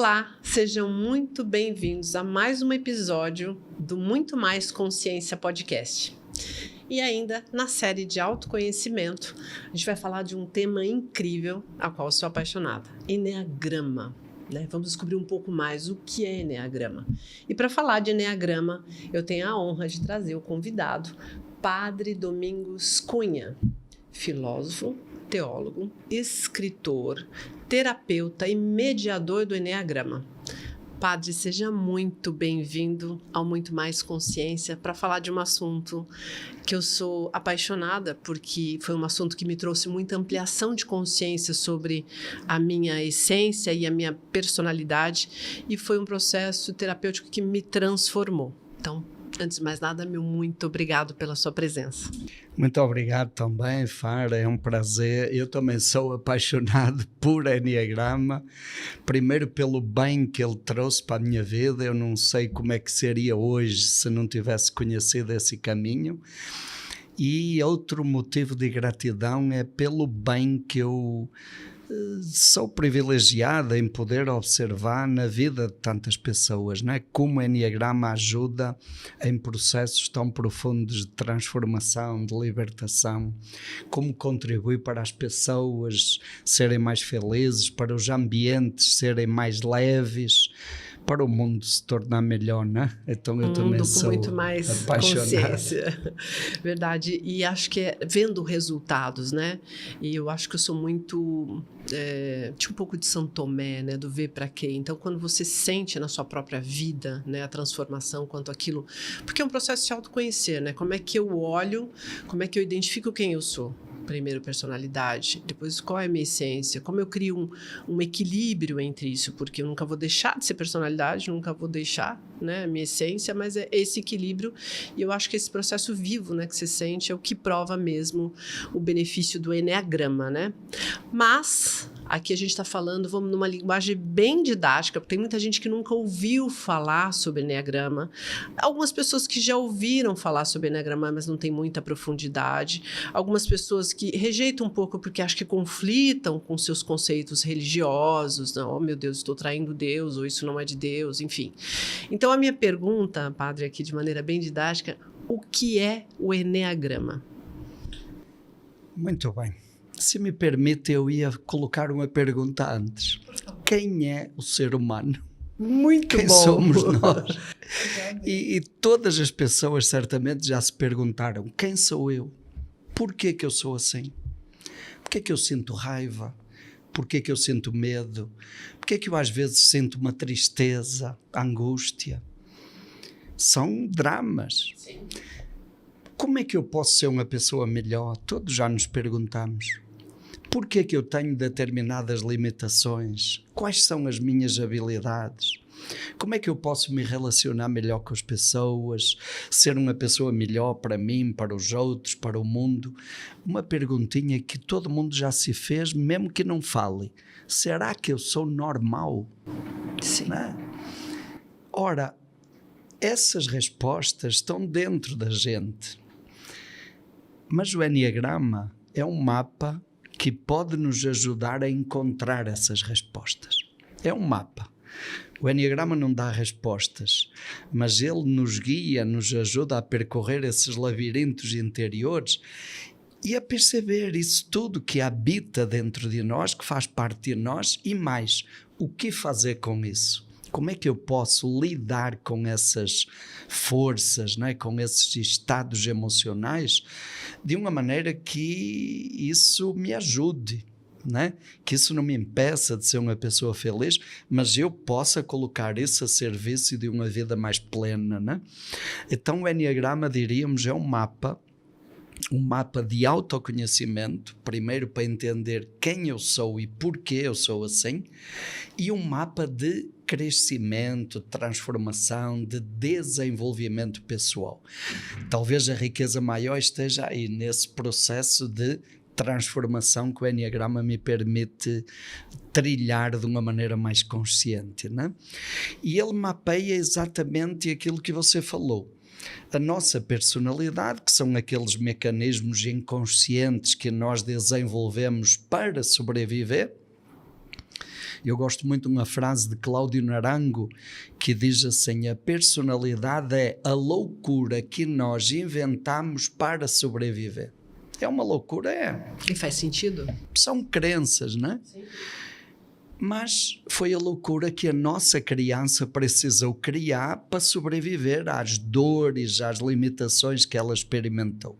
Olá, sejam muito bem-vindos a mais um episódio do Muito Mais Consciência Podcast. E ainda na série de autoconhecimento, a gente vai falar de um tema incrível, a qual eu sou apaixonada, Eneagrama. Vamos descobrir um pouco mais o que é Eneagrama. E para falar de Eneagrama, eu tenho a honra de trazer o convidado, Padre Domingos Cunha, filósofo, teólogo, escritor, terapeuta e mediador do Eneagrama. Padre, seja muito bem-vindo ao Muito Mais Consciência para falar de um assunto que eu sou apaixonada, porque foi um assunto que me trouxe muita ampliação de consciência sobre a minha essência e a minha personalidade, e foi um processo terapêutico que me transformou. Então, antes de mais nada, meu muito obrigado pela sua presença. Muito obrigado também, Fara, é um prazer. Eu também sou apaixonado por Eneagrama, primeiro pelo bem que ele trouxe para a minha vida. Eu não sei como é que seria hoje se não tivesse conhecido esse caminho. E outro motivo de gratidão é pelo bem que eu sou privilegiada em poder observar na vida de tantas pessoas, não é? Como o Eneagrama ajuda em processos tão profundos de transformação, de libertação, como contribui para as pessoas serem mais felizes, para os ambientes serem mais leves, para o mundo se tornar melhor, né? Então eu também sou muito mais apaixonado. Consciência. Verdade. E acho que é vendo resultados, né? E eu acho que eu sou muito tinha um pouco de São Tomé, né? Do ver para quê. Então, quando você sente na sua própria vida, né, a transformação quanto aquilo, porque é um processo de se autoconhecer, né? Como é que eu olho, como é que eu identifico quem eu sou? Primeiro, personalidade, depois qual é a minha essência, como eu crio um equilíbrio entre isso, porque eu nunca vou deixar de ser personalidade, nunca vou deixar, né, a minha essência, mas é esse equilíbrio, e eu acho que esse processo vivo, né, que você sente é o que prova mesmo o benefício do Eneagrama, né? Mas aqui a gente está falando, vamos numa linguagem bem didática, porque tem muita gente que nunca ouviu falar sobre Eneagrama, algumas pessoas que já ouviram falar sobre Eneagrama, mas não tem muita profundidade, algumas pessoas que rejeitam um pouco porque acham que conflitam com seus conceitos religiosos, não, oh meu Deus, estou traindo Deus, ou isso não é de Deus, enfim. Então a minha pergunta, padre, aqui de maneira bem didática, o que é o Eneagrama? Muito bem. Se me permite, eu ia colocar uma pergunta antes. Quem é o ser humano? Muito Quem bom. somos nós? E todas as pessoas certamente já se perguntaram, quem sou eu? Porquê que eu sou assim? Porquê que eu sinto raiva? Porquê que eu sinto medo? Porquê que eu às vezes sinto uma tristeza, angústia? São dramas. Sim. Como é que eu posso ser uma pessoa melhor? Todos já nos perguntamos. Porquê que eu tenho determinadas limitações? Quais são as minhas habilidades? Como é que eu posso me relacionar melhor com as pessoas? Ser uma pessoa melhor para mim, para os outros, para o mundo? Uma perguntinha que todo mundo já se fez, mesmo que não fale. Será que eu sou normal? Sim. Não é? Ora, essas respostas estão dentro da gente. Mas o Eneagrama é um mapa que pode nos ajudar a encontrar essas respostas. É um mapa. O Eneagrama não dá respostas, mas ele nos guia, nos ajuda a percorrer esses labirintos interiores e a perceber isso tudo que habita dentro de nós, que faz parte de nós, e mais, o que fazer com isso? Como é que eu posso lidar com essas forças, não é? Com esses estados emocionais, de uma maneira que isso me ajude, não é? Que isso não me impeça de ser uma pessoa feliz, mas eu possa colocar isso a serviço de uma vida mais plena, não é? Então o Eneagrama, diríamos, é um mapa de autoconhecimento, primeiro para entender quem eu sou e porquê eu sou assim, e um mapa de crescimento, transformação, de desenvolvimento pessoal. Talvez a riqueza maior esteja aí, nesse processo de transformação que o Eneagrama me permite trilhar de uma maneira mais consciente, né? E ele mapeia exatamente aquilo que você falou. A nossa personalidade, que são aqueles mecanismos inconscientes que nós desenvolvemos para sobreviver, Eu gosto muito de uma frase de Cláudio Naranjo que diz assim: a personalidade é a loucura que nós inventamos para sobreviver. É uma loucura, é. E faz sentido? São crenças, não é? Sim. Mas foi a loucura que a nossa criança precisou criar para sobreviver às dores, às limitações que ela experimentou.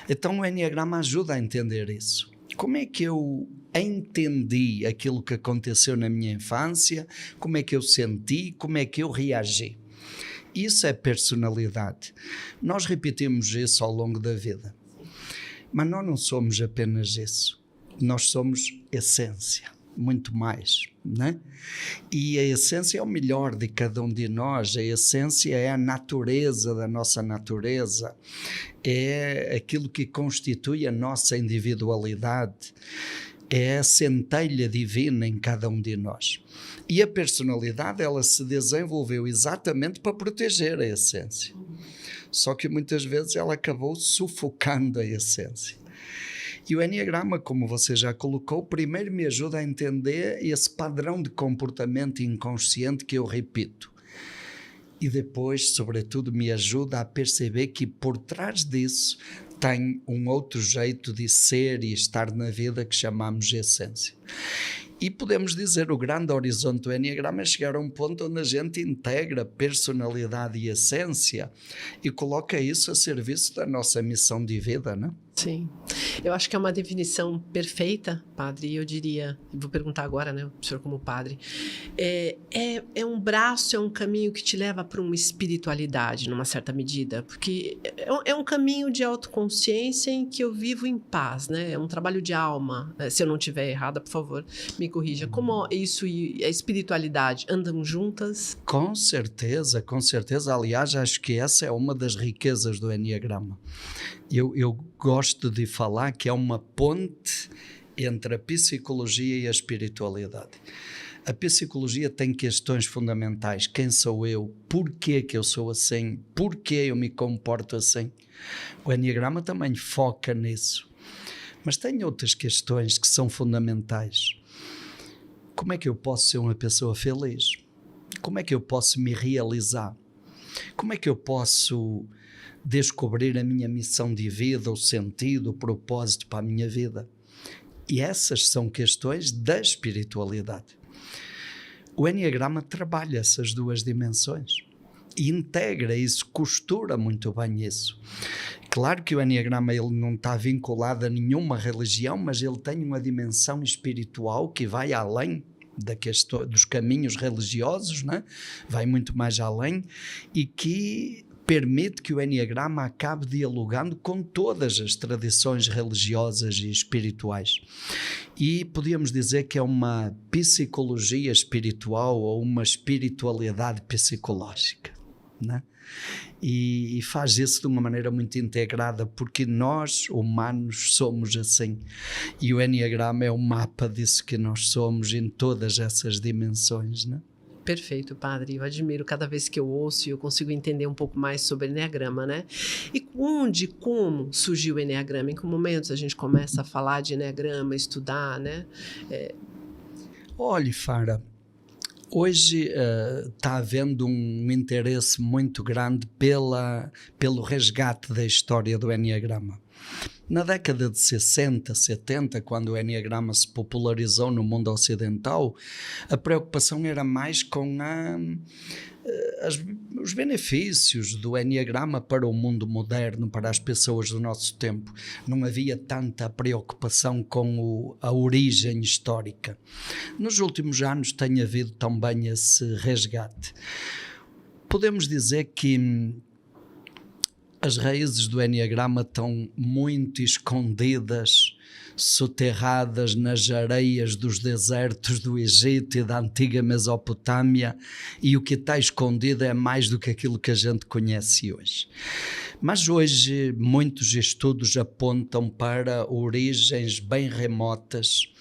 Então o Enneagrama ajuda a entender isso. Como é que eu entendi aquilo que aconteceu na minha infância? Como é que eu senti? Como é que eu reagi? Isso é personalidade. Nós repetimos isso ao longo da vida. Mas nós não somos apenas isso. Nós somos essência. Muito mais, né? E a essência é o melhor de cada um de nós. A essência é a natureza da nossa natureza, é aquilo que constitui a nossa individualidade, é a centelha divina em cada um de nós. E a personalidade, ela se desenvolveu exatamente para proteger a essência. Só que muitas vezes ela acabou sufocando a essência. E o Enneagrama, como você já colocou, primeiro me ajuda a entender esse padrão de comportamento inconsciente que eu repito. E depois, sobretudo, me ajuda a perceber que por trás disso tem um outro jeito de ser e estar na vida que chamamos essência. E podemos dizer, o grande horizonte do Enneagrama é chegar a um ponto onde a gente integra personalidade e essência e coloca isso a serviço da nossa missão de vida, não é? Sim. Eu acho que é uma definição perfeita, padre, e eu diria, vou perguntar agora, né, o senhor como padre, é um braço, é um caminho que te leva para uma espiritualidade, numa certa medida, porque é um caminho de autoconsciência em que eu vivo em paz, né, é um trabalho de alma. Se eu não estiver errada, por favor, me corrija. Como isso e a espiritualidade andam juntas? Com certeza, com certeza. Aliás, acho que essa é uma das riquezas do Enneagrama. Eu gosto de falar que é uma ponte entre a psicologia e a espiritualidade. A psicologia tem questões fundamentais. Quem sou eu? Porquê que eu sou assim? Porquê eu me comporto assim? O Enneagrama também foca nisso. Mas tem outras questões que são fundamentais. Como é que eu posso ser uma pessoa feliz? Como é que eu posso me realizar? Como é que eu posso descobrir a minha missão de vida, o sentido, o propósito para a minha vida? E essas são questões da espiritualidade. O Enneagrama trabalha essas duas dimensões e integra isso, costura muito bem isso. Claro que o Enneagrama ele não está vinculado a nenhuma religião, mas ele tem uma dimensão espiritual que vai além dos caminhos religiosos, né? Vai muito mais além e que permite que o Enneagrama acabe dialogando com todas as tradições religiosas e espirituais. E podíamos dizer que é uma psicologia espiritual ou uma espiritualidade psicológica, né? E faz isso de uma maneira muito integrada, porque nós, humanos, somos assim. E o Enneagrama é um mapa disso que nós somos em todas essas dimensões, né? Perfeito, padre. Eu admiro cada vez que eu ouço e eu consigo entender um pouco mais sobre o Enneagrama, né? E como surgiu o Enneagrama? Em que momentos a gente começa a falar de Enneagrama, estudar, né? Olhe, Fara, hoje está havendo um interesse muito grande pelo resgate da história do Enneagrama. Na década de 60, 70, quando o Enneagrama se popularizou no mundo ocidental, a preocupação era mais com os benefícios do Enneagrama para o mundo moderno, para as pessoas do nosso tempo. Não havia tanta preocupação com a origem histórica. Nos últimos anos tem havido também esse resgate. Podemos dizer que as raízes do Enneagrama estão muito escondidas, soterradas nas areias dos desertos do Egito e da antiga Mesopotâmia, e o que está escondido é mais do que aquilo que a gente conhece hoje. Mas hoje muitos estudos apontam para origens bem remotas.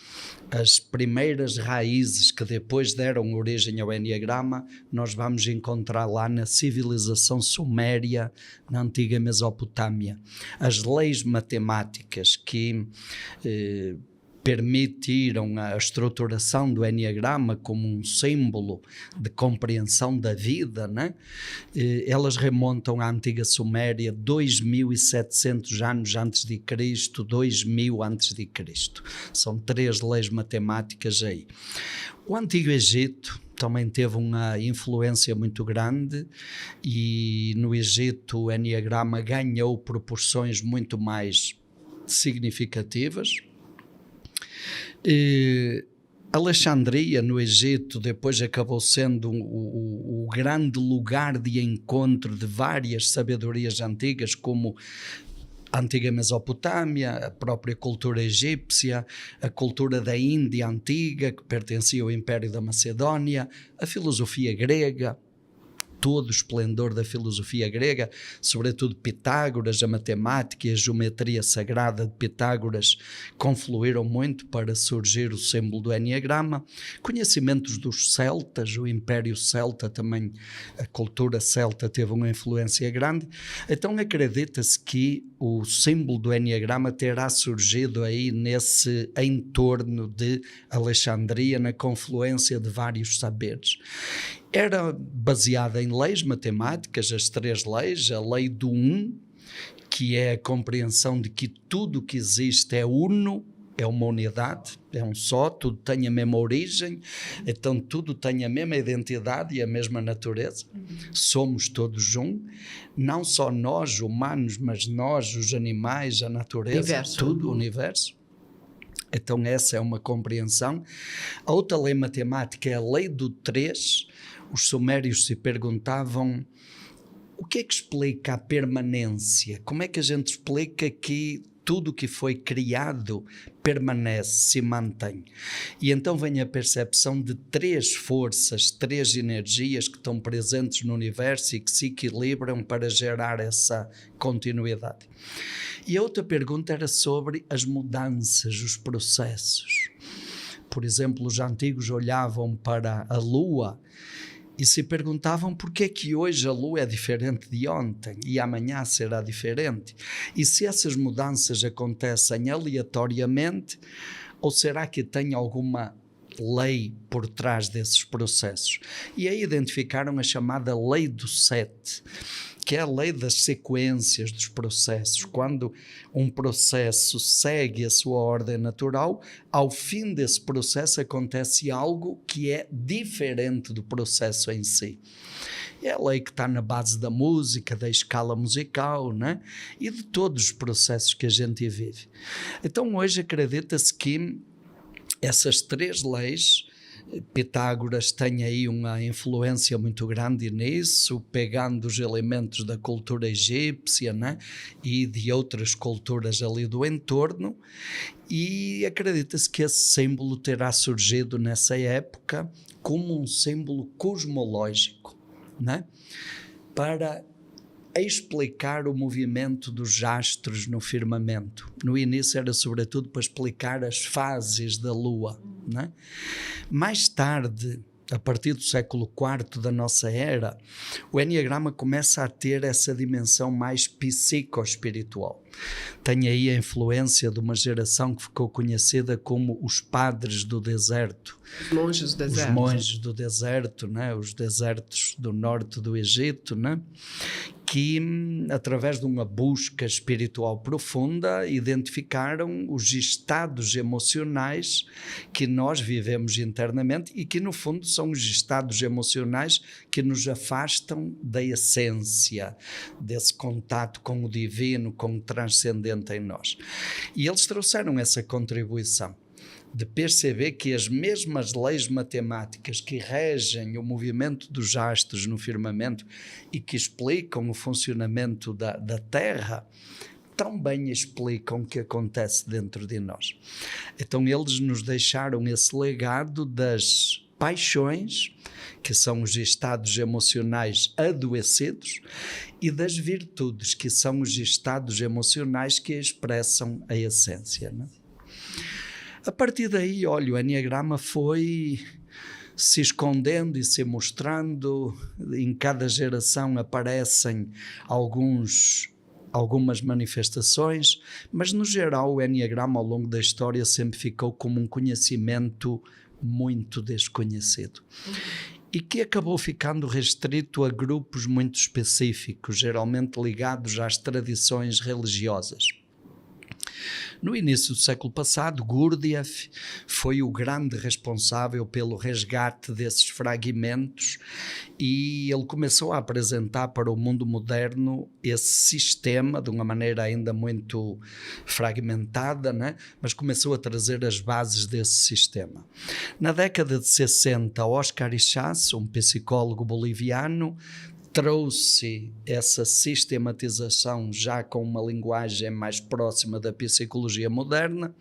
As primeiras raízes que depois deram origem ao Enneagrama nós vamos encontrar lá na civilização suméria, na antiga Mesopotâmia. As leis matemáticas que permitiram a estruturação do Enneagrama como um símbolo de compreensão da vida, né? Elas remontam à antiga Suméria 2700 anos antes de Cristo, 2000 antes de Cristo. São 3 leis matemáticas aí. O Antigo Egito também teve uma influência muito grande e no Egito o Enneagrama ganhou proporções muito mais significativas. Alexandria, no Egito, depois acabou sendo o grande lugar de encontro de várias sabedorias antigas, como a antiga Mesopotâmia, a própria cultura egípcia, a cultura da Índia antiga, que pertencia ao Império da Macedónia, a filosofia grega, todo o esplendor da filosofia grega, sobretudo Pitágoras, a matemática e a geometria sagrada de Pitágoras confluíram muito para surgir o símbolo do Enneagrama. Conhecimentos dos celtas, o Império Celta também, a cultura celta teve uma influência grande. Então acredita-se que o símbolo do Enneagrama terá surgido aí nesse entorno de Alexandria, na confluência de vários saberes. Era baseada em leis matemáticas, as 3 leis, a lei do que é a compreensão de que tudo que existe é uno, é uma unidade, é um só, tudo tem a mesma origem, então tudo tem a mesma identidade e a mesma natureza. Somos todos um, não só nós humanos, mas nós, os animais, a natureza, universo. Tudo o universo. Então essa é uma compreensão. A outra lei matemática é a lei do 3. Os sumérios se perguntavam o que é que explica a permanência? Como é que a gente explica que tudo que foi criado permanece, se mantém? E então vem a percepção de 3 forças, 3 energias que estão presentes no universo e que se equilibram para gerar essa continuidade. E a outra pergunta era sobre as mudanças, os processos. Por exemplo, os antigos olhavam para a Lua e se perguntavam porque é que hoje a Lua é diferente de ontem e amanhã será diferente. E se essas mudanças acontecem aleatoriamente ou será que tem alguma lei por trás desses processos? E aí identificaram a chamada lei do 7, que é a lei das sequências dos processos. Quando um processo segue a sua ordem natural, ao fim desse processo acontece algo que é diferente do processo em si. É a lei que está na base da música, da escala musical, né? E de todos os processos que a gente vive. Então hoje acredita-se que essas 3 leis, Pitágoras tem aí uma influência muito grande nisso, pegando os elementos da cultura egípcia, né? E de outras culturas ali do entorno, e acredita-se que esse símbolo terá surgido nessa época como um símbolo cosmológico, né? Para explicar o movimento dos astros no firmamento. No início era sobretudo para explicar as fases da Lua, né? Mais tarde, a partir do século IV da nossa era, o Enneagrama começa a ter essa dimensão mais psicoespiritual. Tem aí a influência de uma geração que ficou conhecida como os padres do deserto. Os monges do deserto. Os monges do deserto, né? Os desertos do norte do Egito, né? Que, através de uma busca espiritual profunda, identificaram os estados emocionais que nós vivemos internamente e que, no fundo, são os estados emocionais que nos afastam da essência, desse contato com o divino, com o transcendente em nós. E eles trouxeram essa contribuição de perceber que as mesmas leis matemáticas que regem o movimento dos astros no firmamento e que explicam o funcionamento da Terra, também explicam o que acontece dentro de nós. Então eles nos deixaram esse legado das paixões, que são os estados emocionais adoecidos, e das virtudes, que são os estados emocionais que expressam a essência, né? A partir daí, olha, o Enneagrama foi se escondendo e se mostrando. Em cada geração aparecem alguns algumas manifestações, mas no geral o Enneagrama ao longo da história sempre ficou como um conhecimento muito desconhecido e que acabou ficando restrito a grupos muito específicos, geralmente ligados às tradições religiosas. No início do século passado, Gurdjieff foi o grande responsável pelo resgate desses fragmentos e ele começou a apresentar para o mundo moderno esse sistema de uma maneira ainda muito fragmentada, né? Mas começou a trazer as bases desse sistema. Na década de 60, Oscar Ichazo, um psicólogo boliviano, trouxe essa sistematização já com uma linguagem mais próxima da psicologia moderna,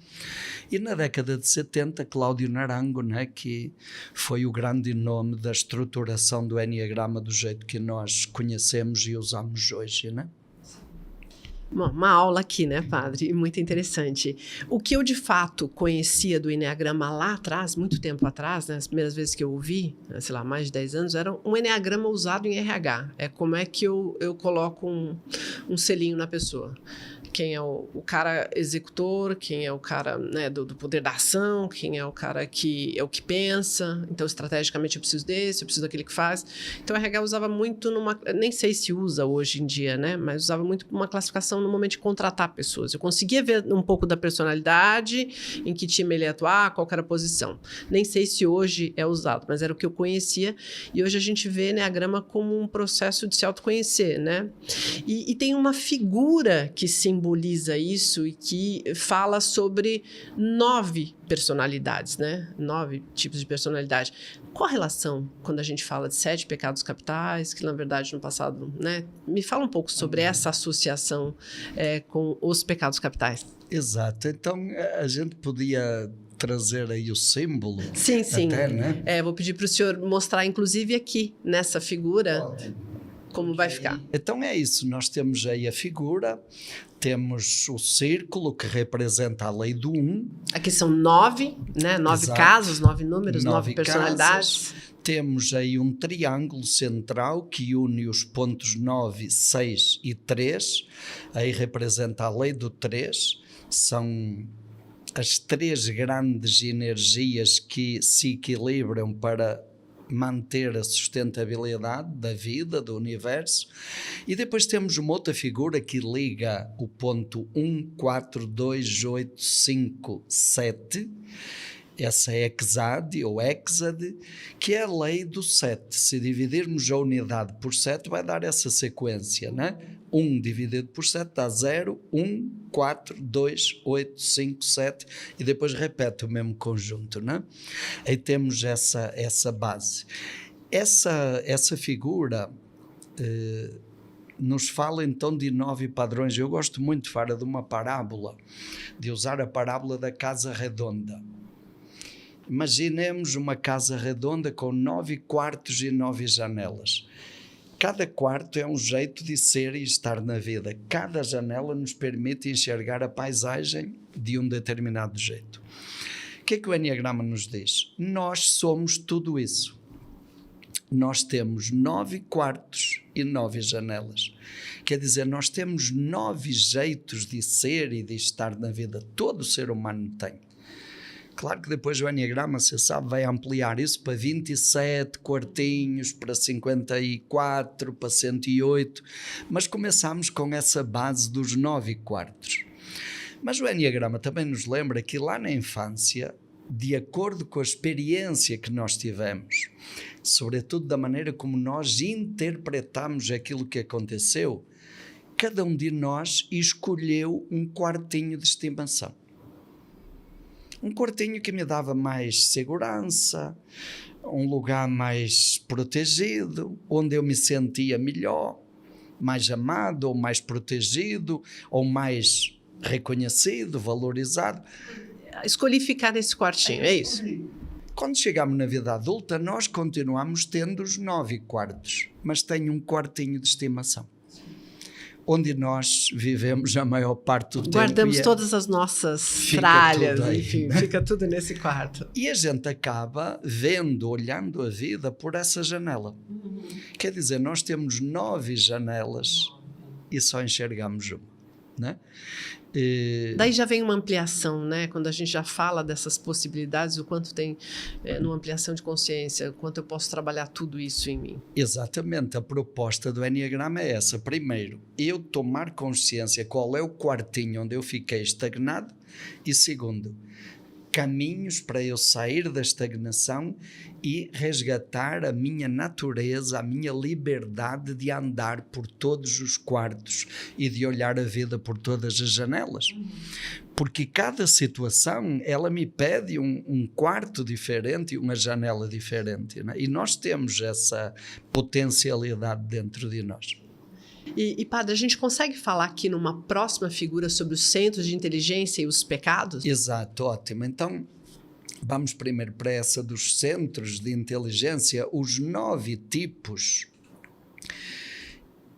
e na década de 70 Cláudio Naranjo, né, que foi o grande nome da estruturação do Enneagrama do jeito que nós conhecemos e usamos hoje, né? Bom, uma aula aqui, né, padre? Muito interessante. O que eu, de fato, conhecia do Enneagrama lá atrás, muito tempo atrás, né, as primeiras vezes que eu ouvi, sei lá, mais de 10 anos, era um Enneagrama usado em RH. É como é que eu coloco um selinho na pessoa. Quem é o cara executor, quem é o cara, né, do poder da ação, quem é o cara que é o que pensa. Então, estrategicamente, eu preciso desse, eu preciso daquele que faz. Então, o RH usava muito nem sei se usa hoje em dia, né? Mas usava muito uma classificação no momento de contratar pessoas. Eu conseguia ver um pouco da personalidade, em que time ele ia atuar, qual era a posição. Nem sei se hoje é usado, mas era o que eu conhecia. E hoje a gente vê Enneagrama como um processo de se autoconhecer, né? E tem uma figura que simboliza isso e que fala sobre 9 personalidades, né? 9 tipos de personalidade. Qual a relação quando a gente fala de 7 pecados capitais, que na verdade no passado, né? Me fala um pouco sobre essa associação com os pecados capitais. Exato, então a gente podia trazer aí o símbolo. Sim, sim. Até, né? Vou pedir para o senhor mostrar, inclusive aqui, nessa figura, como vai ficar. Então é isso, nós temos aí a figura, temos o círculo que representa a lei do 1. Aqui são 9, né? 9 casos, 9 números, 9 personalidades. Temos aí um triângulo central que une os pontos 9, 6 e 3. Aí representa a lei do 3. São as 3 grandes energias que se equilibram para manter a sustentabilidade da vida, do universo. E depois temos uma outra figura que liga o ponto 1, 4, 2, 8, 5, 7. Essa é Exade ou Exade, que é a lei do 7. Se dividirmos a unidade por 7, vai dar essa sequência, né? 1 dividido por 7 dá 0, 1, 4, 2, 8, 5, 7 e depois repete o mesmo conjunto, né? Aí temos essa base. Essa figura nos fala então de 9 padrões. Eu gosto muito de falar de uma parábola, de usar a parábola da casa redonda. Imaginemos uma casa redonda com 9 quartos e 9 janelas. Cada quarto é um jeito de ser e estar na vida. Cada janela nos permite enxergar a paisagem de um determinado jeito. O que é que o Enneagrama nos diz? Nós somos tudo isso. Nós temos 9 quartos e 9 janelas. Quer dizer, nós temos 9 jeitos de ser e de estar na vida. Todo ser humano tem. Claro que depois o Enneagrama, você sabe, vai ampliar isso para 27 quartinhos, para 54, para 108, mas começamos com essa base dos 9 quartos. Mas o Enneagrama também nos lembra que lá na infância, de acordo com a experiência que nós tivemos, sobretudo da maneira como nós interpretamos aquilo que aconteceu, cada um de nós escolheu um quartinho de estimação. Um quartinho que me dava mais segurança, um lugar mais protegido, onde eu me sentia melhor, mais amado, ou mais protegido, ou mais reconhecido, valorizado. Escolhi ficar nesse quartinho, é isso? Quando chegamos na vida adulta, nós continuamos tendo os 9 quartos, mas tenho um quartinho de estimação, onde nós vivemos a maior parte do tempo. Guardamos todas as nossas tralhas, enfim, fica tudo nesse quarto. E a gente acaba vendo, olhando a vida por essa janela. Quer dizer, nós temos 9 janelas e só enxergamos uma, né? Daí já vem uma ampliação, né? Quando a gente já fala dessas possibilidades, o quanto tem numa ampliação de consciência, o quanto eu posso trabalhar tudo isso em mim. Exatamente, a proposta do Enneagrama é essa. Primeiro, eu tomar consciência qual é o quartinho onde eu fiquei estagnado, e segundo, caminhos para eu sair da estagnação e resgatar a minha natureza, a minha liberdade de andar por todos os quartos e de olhar a vida por todas as janelas. Porque cada situação, ela me pede um quarto diferente e uma janela diferente, né? E nós temos essa potencialidade dentro de nós. E padre, a gente consegue falar aqui numa próxima figura sobre os centros de inteligência e os pecados? Exato, ótimo. Então, vamos primeiro para essa dos centros de inteligência, os 9 tipos.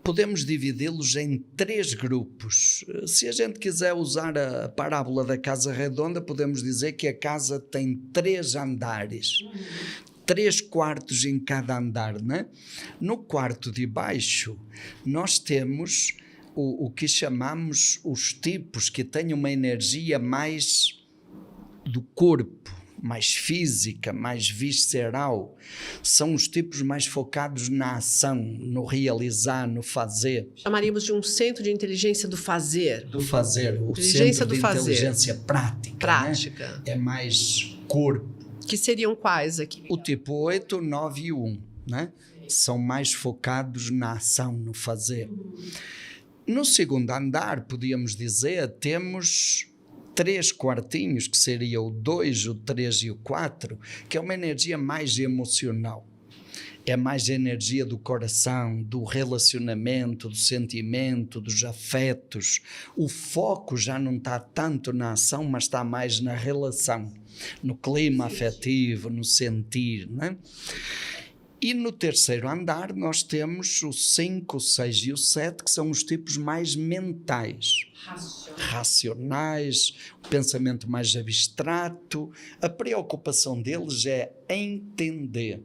Podemos dividi-los em 3 grupos. Se a gente quiser usar a parábola da casa redonda, podemos dizer que a casa tem 3 andares. 3 quartos em cada andar, né? No quarto de baixo, nós temos o que chamamos os tipos que têm uma energia mais do corpo, mais física, mais visceral. São os tipos mais focados na ação, no realizar, no fazer. Chamaríamos de um centro de inteligência do fazer. Do fazer, o Inteligência centro de do fazer. inteligência prática. Prática. Né? É mais corpo. Que seriam quais aqui? O tipo 8, 9 e 1, né? São mais focados na ação, no fazer. No segundo andar, podíamos dizer, temos 3 quartinhos, que seria o 2, o 3 e o 4, que é uma energia mais emocional. É mais a energia do coração, do relacionamento, do sentimento, dos afetos. O foco já não está tanto na ação, mas está mais na relação, no clima afetivo, no sentir, né? E no terceiro andar nós temos o 5, o 6 e o 7, que são os tipos mais mentais. Racionais, o pensamento mais abstrato. A preocupação deles é entender,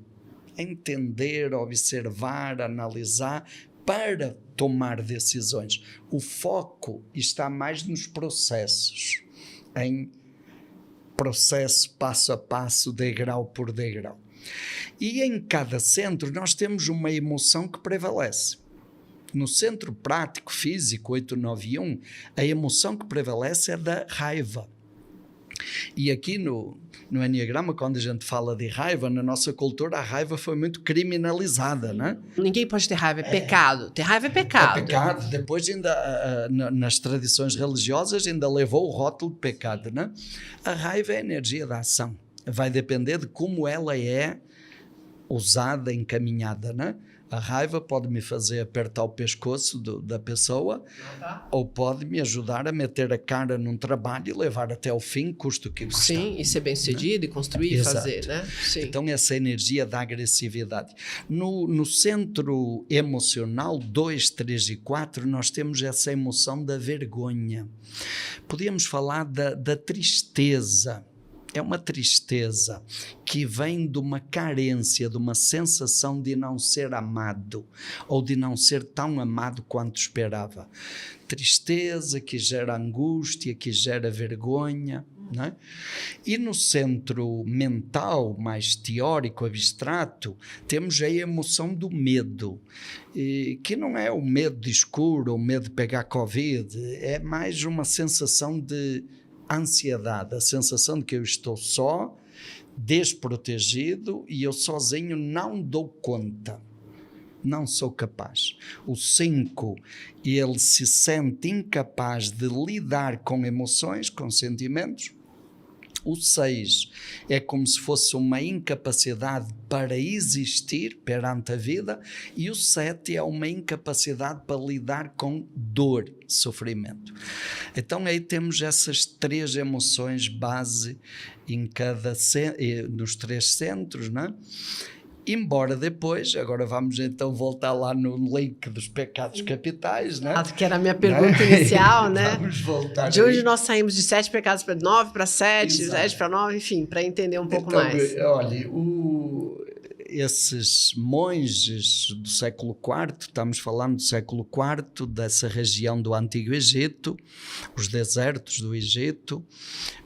observar, analisar para tomar decisões. O foco está mais nos processos, em processo passo a passo, degrau por degrau. E em cada centro nós temos uma emoção que prevalece. No centro prático, físico, 8, 9 e 1, a emoção que prevalece é da raiva. E aqui no Enneagrama, quando a gente fala de raiva, na nossa cultura a raiva foi muito criminalizada, né? Ninguém pode ter raiva, é pecado. Ter raiva é pecado. É pecado. Depois ainda, nas tradições religiosas, ainda levou o rótulo de pecado, né? A raiva é a energia da ação. Vai depender de como ela é usada, encaminhada, né? A raiva pode me fazer apertar o pescoço da pessoa, ou pode me ajudar a meter a cara num trabalho e levar até ao fim, custo que custar. Sim, e ser bem-sucedido, né? E construir e fazer, né? Sim. Então, essa energia da agressividade. No centro emocional, 2, 3 e 4, nós temos essa emoção da vergonha. Podíamos falar da tristeza. É uma tristeza que vem de uma carência, de uma sensação de não ser amado ou de não ser tão amado quanto esperava. Tristeza que gera angústia, que gera vergonha, né? E no centro mental, mais teórico, abstrato, temos a emoção do medo, que não é o medo de escuro, o medo de pegar Covid, é mais uma sensação de ansiedade, a sensação de que eu estou só, desprotegido e eu sozinho não dou conta, não sou capaz. O 5, ele se sente incapaz de lidar com emoções, com sentimentos. O 6 é como se fosse uma incapacidade para existir perante a vida, e o 7 é uma incapacidade para lidar com dor, sofrimento. Então aí temos essas 3 emoções base em nos 3 centros, não é? Embora depois, agora vamos então voltar lá no link dos pecados capitais, né? Que era a minha pergunta inicial, né? Vamos voltar. De onde nós saímos de 7 pecados para 9 para 7, 7 para 9, enfim, para entender um pouco mais. Olha, esses monges do século IV, estamos falando do século IV, dessa região do Antigo Egito, os desertos do Egito,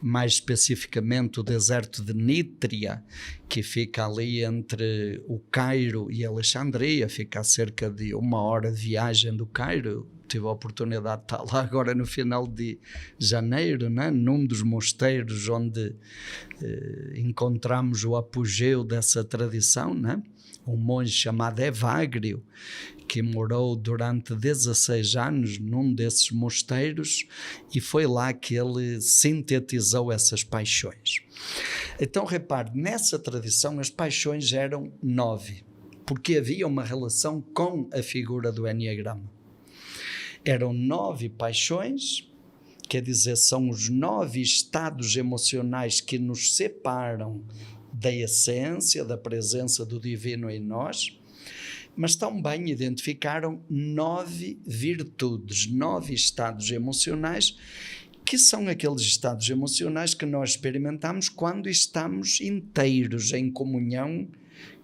mais especificamente o deserto de Nítria, que fica ali entre o Cairo e Alexandria, fica a cerca de 1 hora de viagem do Cairo. Tive a oportunidade de estar lá agora no final de janeiro, né? Num dos mosteiros onde encontramos o apogeu dessa tradição, né? Um monge chamado Evagrio, que morou durante 16 anos num desses mosteiros, e foi lá que ele sintetizou essas paixões. Então, repare, nessa tradição as paixões eram 9, porque havia uma relação com a figura do Enneagrama. Eram 9 paixões, quer dizer, são os 9 estados emocionais que nos separam da essência, da presença do divino em nós, mas também identificaram 9 virtudes, 9 estados emocionais, que são aqueles estados emocionais que nós experimentamos quando estamos inteiros em comunhão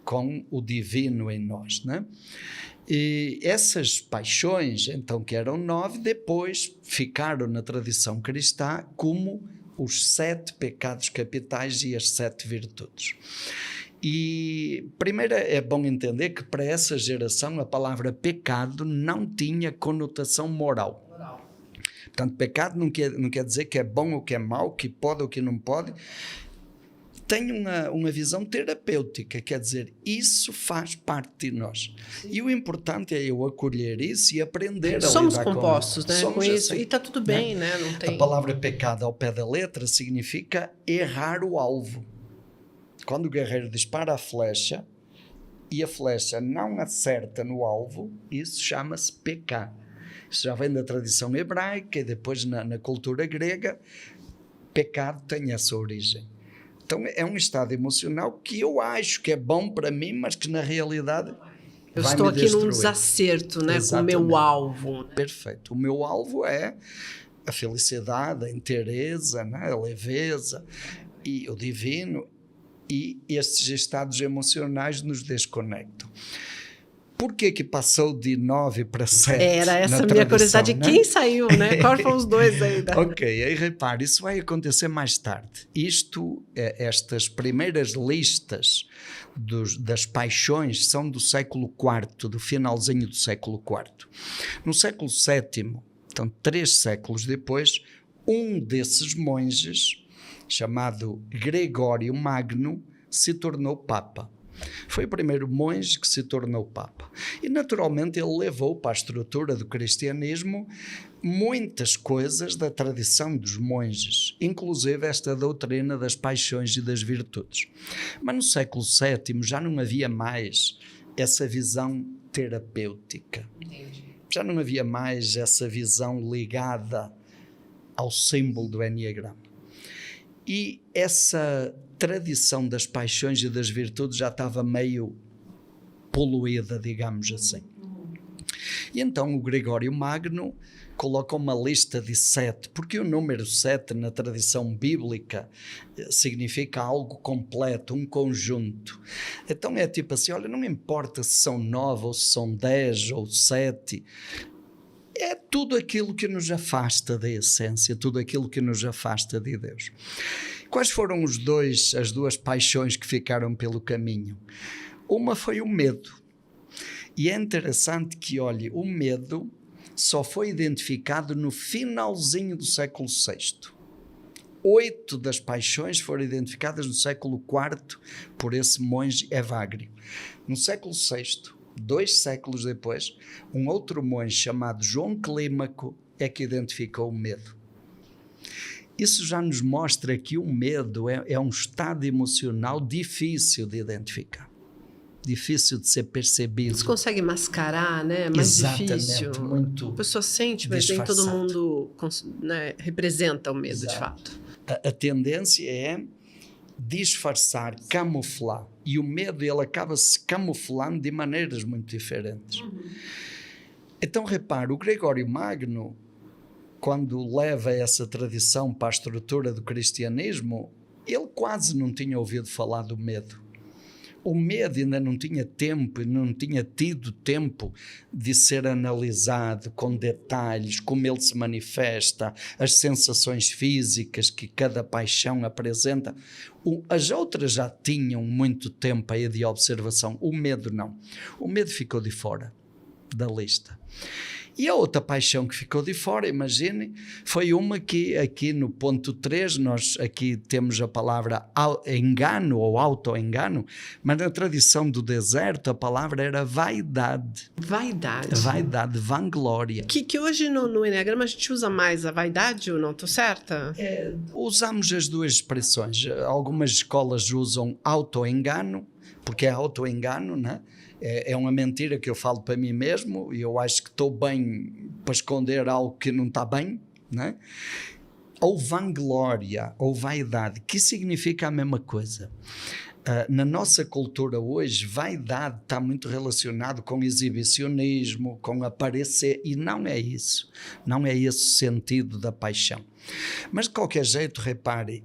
com o divino em nós, né? E essas paixões, então, que eram 9, depois ficaram na tradição cristã como os 7 pecados capitais e as 7 virtudes. E primeiro é bom entender que para essa geração a palavra pecado não tinha conotação moral. Portanto, pecado não quer dizer que é bom ou que é mau, que pode ou que não pode. Tem uma visão terapêutica, quer dizer, isso faz parte de nós. Sim. E o importante é eu acolher isso e aprender a lidar com isso. Somos compostos, né, com isso, assim, e está tudo bem, né? Não tem... A palavra pecado ao pé da letra significa errar o alvo. Quando o guerreiro dispara a flecha e a flecha não acerta no alvo, isso chama-se pecar. Isso já vem da tradição hebraica e depois na cultura grega, pecado tem essa origem. Então é um estado emocional que eu acho que é bom para mim, mas que na realidade eu estou aqui num desacerto, né, com o meu alvo. Perfeito. O meu alvo é a felicidade, a inteireza, né, a leveza e o divino, e estes estados emocionais nos desconectam. Por que passou de 9 para 7? Era essa a minha curiosidade. Né? Quem saiu, né? Quais foram os 2 ainda? Ok, aí repare, isso vai acontecer mais tarde. Estas primeiras listas das paixões são do século IV, do finalzinho do século IV. No século VII, então 3 séculos depois, um desses monges, chamado Gregório Magno, se tornou Papa. Foi o primeiro monge que se tornou Papa. E, naturalmente, ele levou para a estrutura do cristianismo muitas coisas da tradição dos monges, inclusive esta doutrina das paixões e das virtudes. Mas no século VII já não havia mais essa visão terapêutica. Já não havia mais essa visão ligada ao símbolo do Enneagrama. E essa tradição das paixões e das virtudes já estava meio poluída, digamos assim. E então o Gregório Magno coloca uma lista de 7, porque o número 7 na tradição bíblica significa algo completo, um conjunto. Então é tipo assim, olha, não importa se são 9 ou se são 10 ou 7, é tudo aquilo que nos afasta da essência, tudo aquilo que nos afasta de Deus. Quais foram as 2 paixões que ficaram pelo caminho? Uma foi o medo. E é interessante que, olhe, o medo só foi identificado no finalzinho do século VI. 8 das paixões foram identificadas no século IV por esse monge Evagrio. No século VI, 2 séculos depois, um outro monge chamado João Clímaco é que identificou o medo. Isso já nos mostra que o medo é um estado emocional difícil de identificar, difícil de ser percebido. Você consegue mascarar, né? É mais difícil. Muito. A pessoa sente, mas nem todo mundo, né, representa o medo. Exato. De fato. A tendência é disfarçar, camuflar. E o medo, ele acaba se camuflando de maneiras muito diferentes. Então, repare, o Gregório Magno, quando leva essa tradição para a estrutura do cristianismo, ele quase não tinha ouvido falar do medo. o medo ainda não tinha tempo, não tinha tido tempo de ser analisado com detalhes, como ele se manifesta, as sensações físicas que cada paixão apresenta. As outras já tinham muito tempo aí de observação, o medo não. O medo ficou de fora da lista. E a outra paixão que ficou de fora, imagine, foi uma que aqui no ponto 3, nós aqui temos a palavra engano ou auto-engano, mas na tradição do deserto a palavra era vaidade. Vaidade. Vaidade, vanglória. Que hoje no Eneagrama a gente usa mais a vaidade ou não? Estou certa? Usamos as duas expressões. Algumas escolas usam auto-engano, porque é auto-engano, né? É uma mentira que eu falo para mim mesmo e eu acho que estou bem para esconder algo que não está bem, né? Ou vanglória, ou vaidade, que significa a mesma coisa. Na nossa cultura hoje, vaidade está muito relacionado com exibicionismo, com aparecer, e não é isso. Não é esse o sentido da paixão. Mas de qualquer jeito, repare,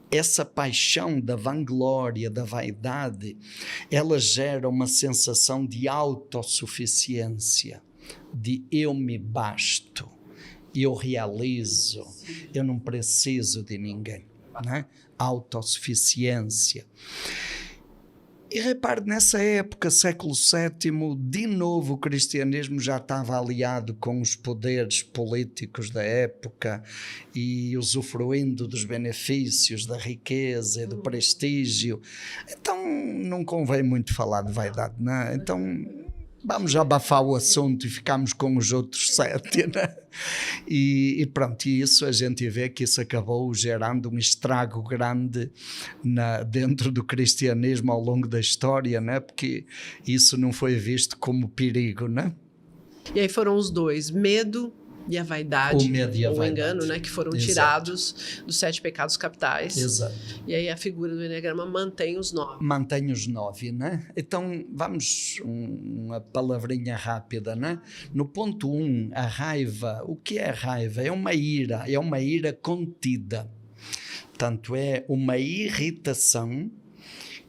essa paixão da vanglória, da vaidade, ela gera uma sensação de autossuficiência, de eu me basto, eu realizo, eu não preciso de ninguém, né? Autossuficiência. E repare, nessa época, século VII, de novo o cristianismo já estava aliado com os poderes políticos da época e usufruindo dos benefícios da riqueza e do prestígio. Então não convém muito falar de vaidade, não é? Então vamos abafar o assunto e ficamos com os outros 7, né? E pronto, e isso a gente vê que isso acabou gerando um estrago grande dentro do cristianismo ao longo da história, né? Porque isso não foi visto como perigo, né? E aí foram os dois, medo e a vaidade, o medo e a vaidade, engano, né, que foram tirados dos 7 pecados capitais. Exato. E aí a figura do Eneagrama mantém os 9. Mantém os 9, né? Então vamos uma palavrinha rápida, né? No ponto 1, a raiva. O que é a raiva? É uma ira contida. Portanto, é uma irritação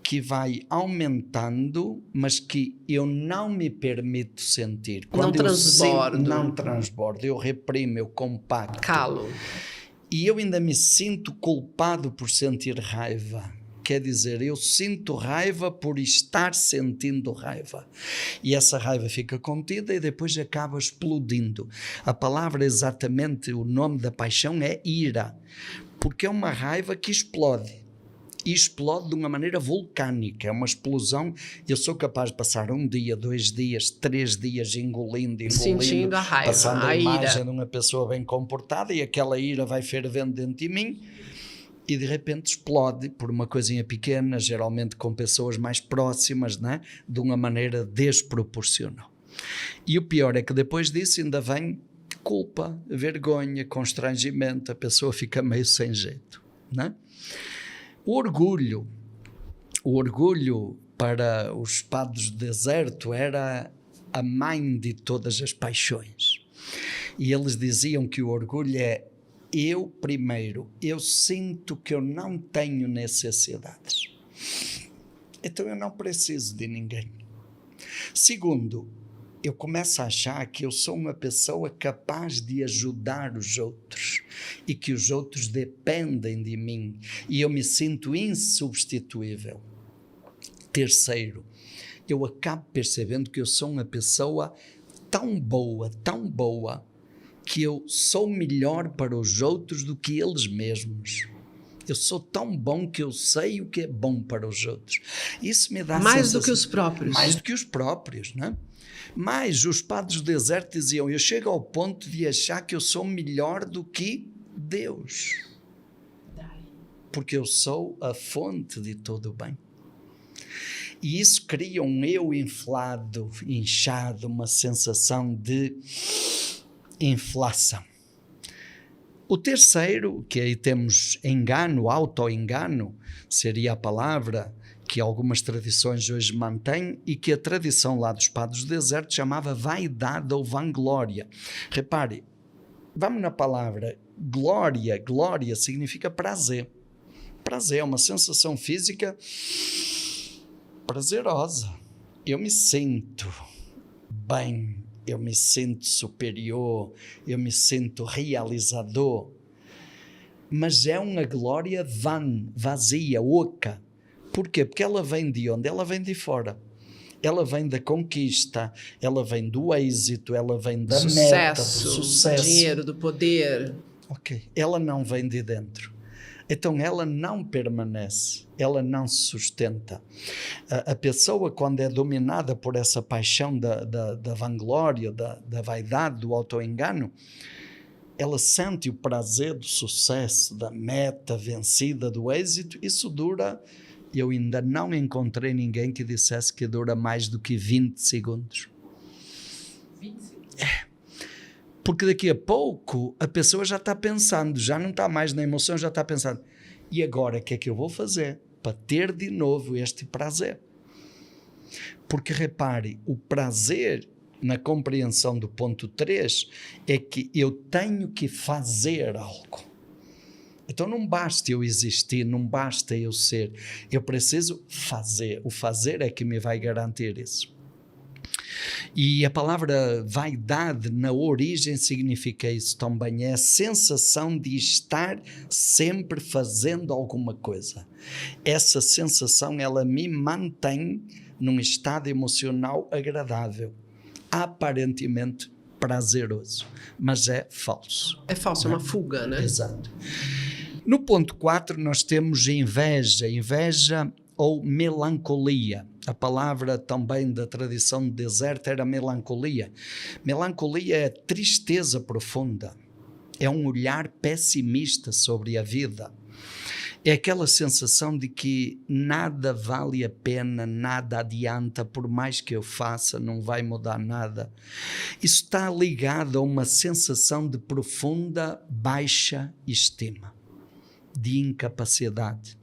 que vai aumentando, mas que eu não me permito sentir. Não transbordo. Não transbordo, eu reprimo, eu compacto. Calo. E eu ainda me sinto culpado por sentir raiva. Quer dizer, eu sinto raiva por estar sentindo raiva. E essa raiva fica contida e depois acaba explodindo. A palavra exatamente, o nome da paixão é ira, porque é uma raiva que explode. E explode de uma maneira vulcânica, é uma explosão. Eu sou capaz de passar 1 dia, 2 dias, 3 dias engolindo, sentindo a raiva, passando a imagem ira de uma pessoa bem comportada e aquela ira vai fervendo dentro de mim e de repente explode por uma coisinha pequena, geralmente com pessoas mais próximas, né? De uma maneira desproporcional. E o pior é que depois disso ainda vem culpa, vergonha, constrangimento, a pessoa fica meio sem jeito, né? O orgulho para os padres do deserto era a mãe de todas as paixões. E eles diziam que o orgulho é eu primeiro, eu sinto que eu não tenho necessidades. Então eu não preciso de ninguém. Segundo, eu começo a achar que eu sou uma pessoa capaz de ajudar os outros e que os outros dependem de mim e eu me sinto insubstituível. Terceiro, eu acabo percebendo que eu sou uma pessoa tão boa, que eu sou melhor para os outros do que eles mesmos. Eu sou tão bom que eu sei o que é bom para os outros. Isso me dá mais do que os próprios. Mais do que os próprios, né? Mas os padres do deserto diziam, eu chego ao ponto de achar que eu sou melhor do que Deus. Porque eu sou a fonte de todo o bem. E isso cria um eu inflado, inchado, uma sensação de inflação. O terceiro, que aí temos engano, auto-engano, seria a palavra que algumas tradições hoje mantêm e que a tradição lá dos padres do deserto chamava vaidade ou vanglória. Repare, vamos na palavra glória. Glória significa prazer. Prazer é uma sensação física prazerosa. Eu me sinto bem, eu me sinto superior, eu me sinto realizador. Mas é uma glória vazia, oca. Por quê? Porque ela vem de onde? Ela vem de fora. Ela vem da conquista, ela vem do êxito, ela vem da meta, do sucesso. Dinheiro, do poder. Ok. Ela não vem de dentro. Então ela não permanece, ela não se sustenta. A pessoa, quando é dominada por essa paixão da vanglória, da vaidade, do autoengano, ela sente o prazer do sucesso, da meta vencida, do êxito. Isso dura, eu ainda não encontrei ninguém que dissesse que dura mais do que 20 segundos. 20 segundos? Porque daqui a pouco a pessoa já está pensando, já não está mais na emoção, já está pensando, e agora o que é que eu vou fazer para ter de novo este prazer? Porque repare, o prazer, na compreensão do ponto 3, é que eu tenho que fazer algo. Então não basta eu existir, não basta eu ser, eu preciso fazer. O fazer é que me vai garantir isso. E a palavra vaidade na origem significa isso também, é a sensação de estar sempre fazendo alguma coisa. Essa sensação, ela me mantém num estado emocional agradável, aparentemente prazeroso, mas é falso. É falso, é uma fuga, né? Exato. No ponto 4 nós temos inveja ou melancolia. A palavra também da tradição do deserto era melancolia. Melancolia é tristeza profunda, é um olhar pessimista sobre a vida. É aquela sensação de que nada vale a pena, nada adianta, por mais que eu faça, não vai mudar nada. Isso está ligado a uma sensação de profunda baixa estima, de incapacidade,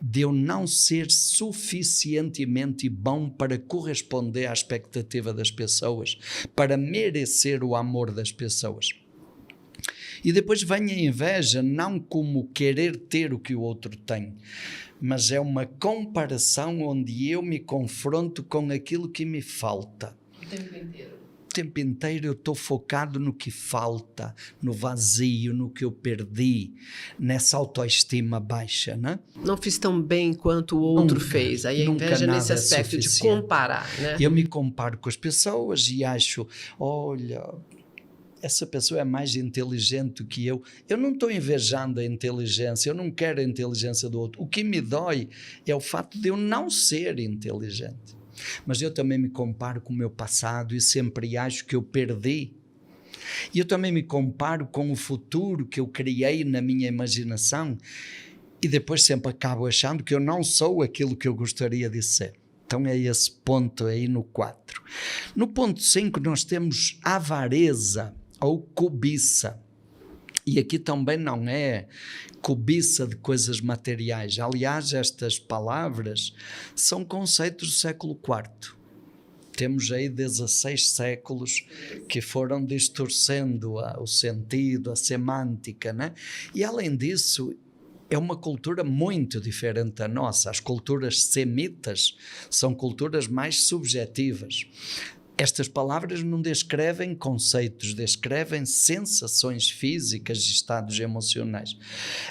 de eu não ser suficientemente bom para corresponder à expectativa das pessoas, para merecer o amor das pessoas. E depois vem a inveja, não como querer ter o que o outro tem, mas é uma comparação onde eu me confronto com aquilo que me falta. O tempo inteiro. O tempo inteiro eu estou focado no que falta, no vazio, no que eu perdi, nessa autoestima baixa, né? Não fiz tão bem quanto o outro fez. Aí a inveja nesse aspecto de comparar, né? Eu me comparo com as pessoas e acho, olha, essa pessoa é mais inteligente do que eu. Eu não estou invejando a inteligência, eu não quero a inteligência do outro. O que me dói é o fato de eu não ser inteligente. Mas eu também me comparo com o meu passado e sempre acho que eu perdi. E eu também me comparo com o futuro que eu criei na minha imaginação e depois sempre acabo achando que eu não sou aquilo que eu gostaria de ser. Então é esse ponto aí no 4. No ponto 5 nós temos avareza ou cobiça. E aqui também não é cobiça de coisas materiais. Aliás, estas palavras são conceitos do século IV. Temos aí 16 séculos que foram distorcendo o sentido, a semântica, né? E além disso, é uma cultura muito diferente da nossa. As culturas semitas são culturas mais subjetivas. Estas palavras não descrevem conceitos, descrevem sensações físicas e estados emocionais.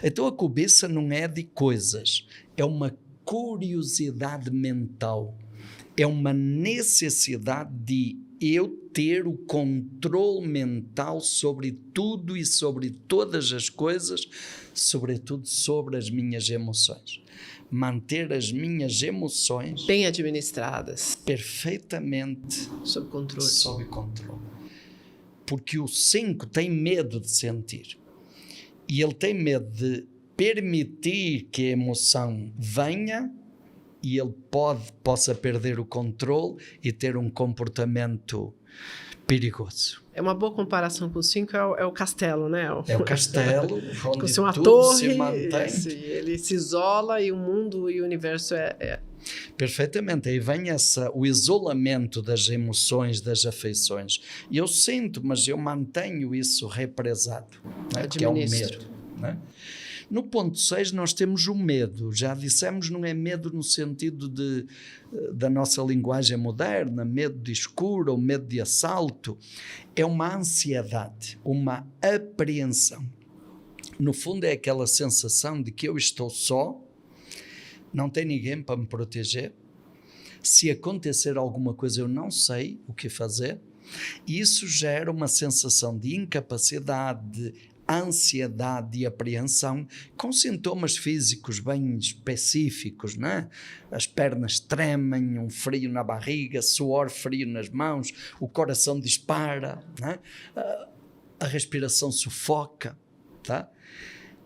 Então a cobiça não é de coisas, é uma curiosidade mental, é uma necessidade de eu ter o controle mental sobre tudo e sobre todas as coisas, sobretudo sobre as minhas emoções. Manter as minhas emoções bem administradas, perfeitamente sob controle. Sob controle. Porque o 5 tem medo de sentir. E ele tem medo de permitir que a emoção venha e ele possa perder o controle e ter um comportamento perigoso. É uma boa comparação com o 5, é o castelo, né? É o castelo, onde uma tudo torre, se mantém. Ele se isola e o mundo e o universo Perfeitamente, aí vem o isolamento das emoções, das afeições. E eu sinto, mas eu mantenho isso represado, né? Que é o medo. Né? No ponto 6 nós temos o medo. Já dissemos, não é medo no sentido da nossa linguagem moderna, medo de escuro ou medo de assalto. É uma ansiedade, uma apreensão. No fundo é aquela sensação de que eu estou só, não tem ninguém para me proteger. Se acontecer alguma coisa eu não sei o que fazer. E isso gera uma sensação de incapacidade, de ansiedade e apreensão, com sintomas físicos bem específicos, não é? As pernas tremem, um frio na barriga, suor frio nas mãos, o coração dispara, não é? A respiração sufoca, tá?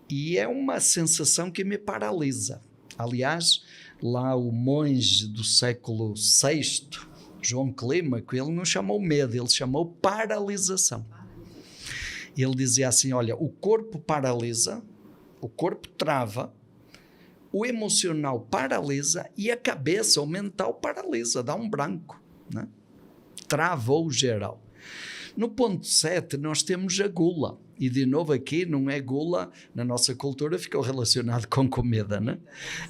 E é uma sensação que me paralisa. Aliás, lá o monge do século VI, João Clímaco, ele não chamou medo, ele chamou paralisação. Ele dizia assim, olha, o corpo paralisa, o corpo trava, o emocional paralisa e a cabeça, o mental paralisa, dá um branco, né? Travou geral. No ponto 7 nós temos a gula. E de novo aqui não é gula, na nossa cultura ficou relacionado com comida, né?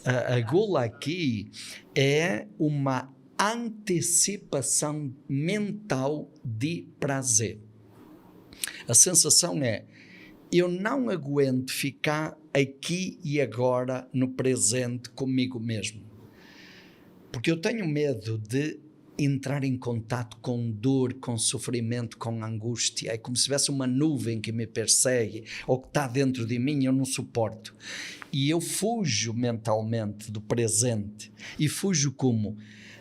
A gula aqui é uma antecipação mental de prazer. A sensação é, eu não aguento ficar aqui e agora no presente comigo mesmo. Porque eu tenho medo de entrar em contato com dor, com sofrimento, com angústia. É como se tivesse uma nuvem que me persegue ou que está dentro de mim, eu não suporto. E eu fujo mentalmente do presente. E fujo como?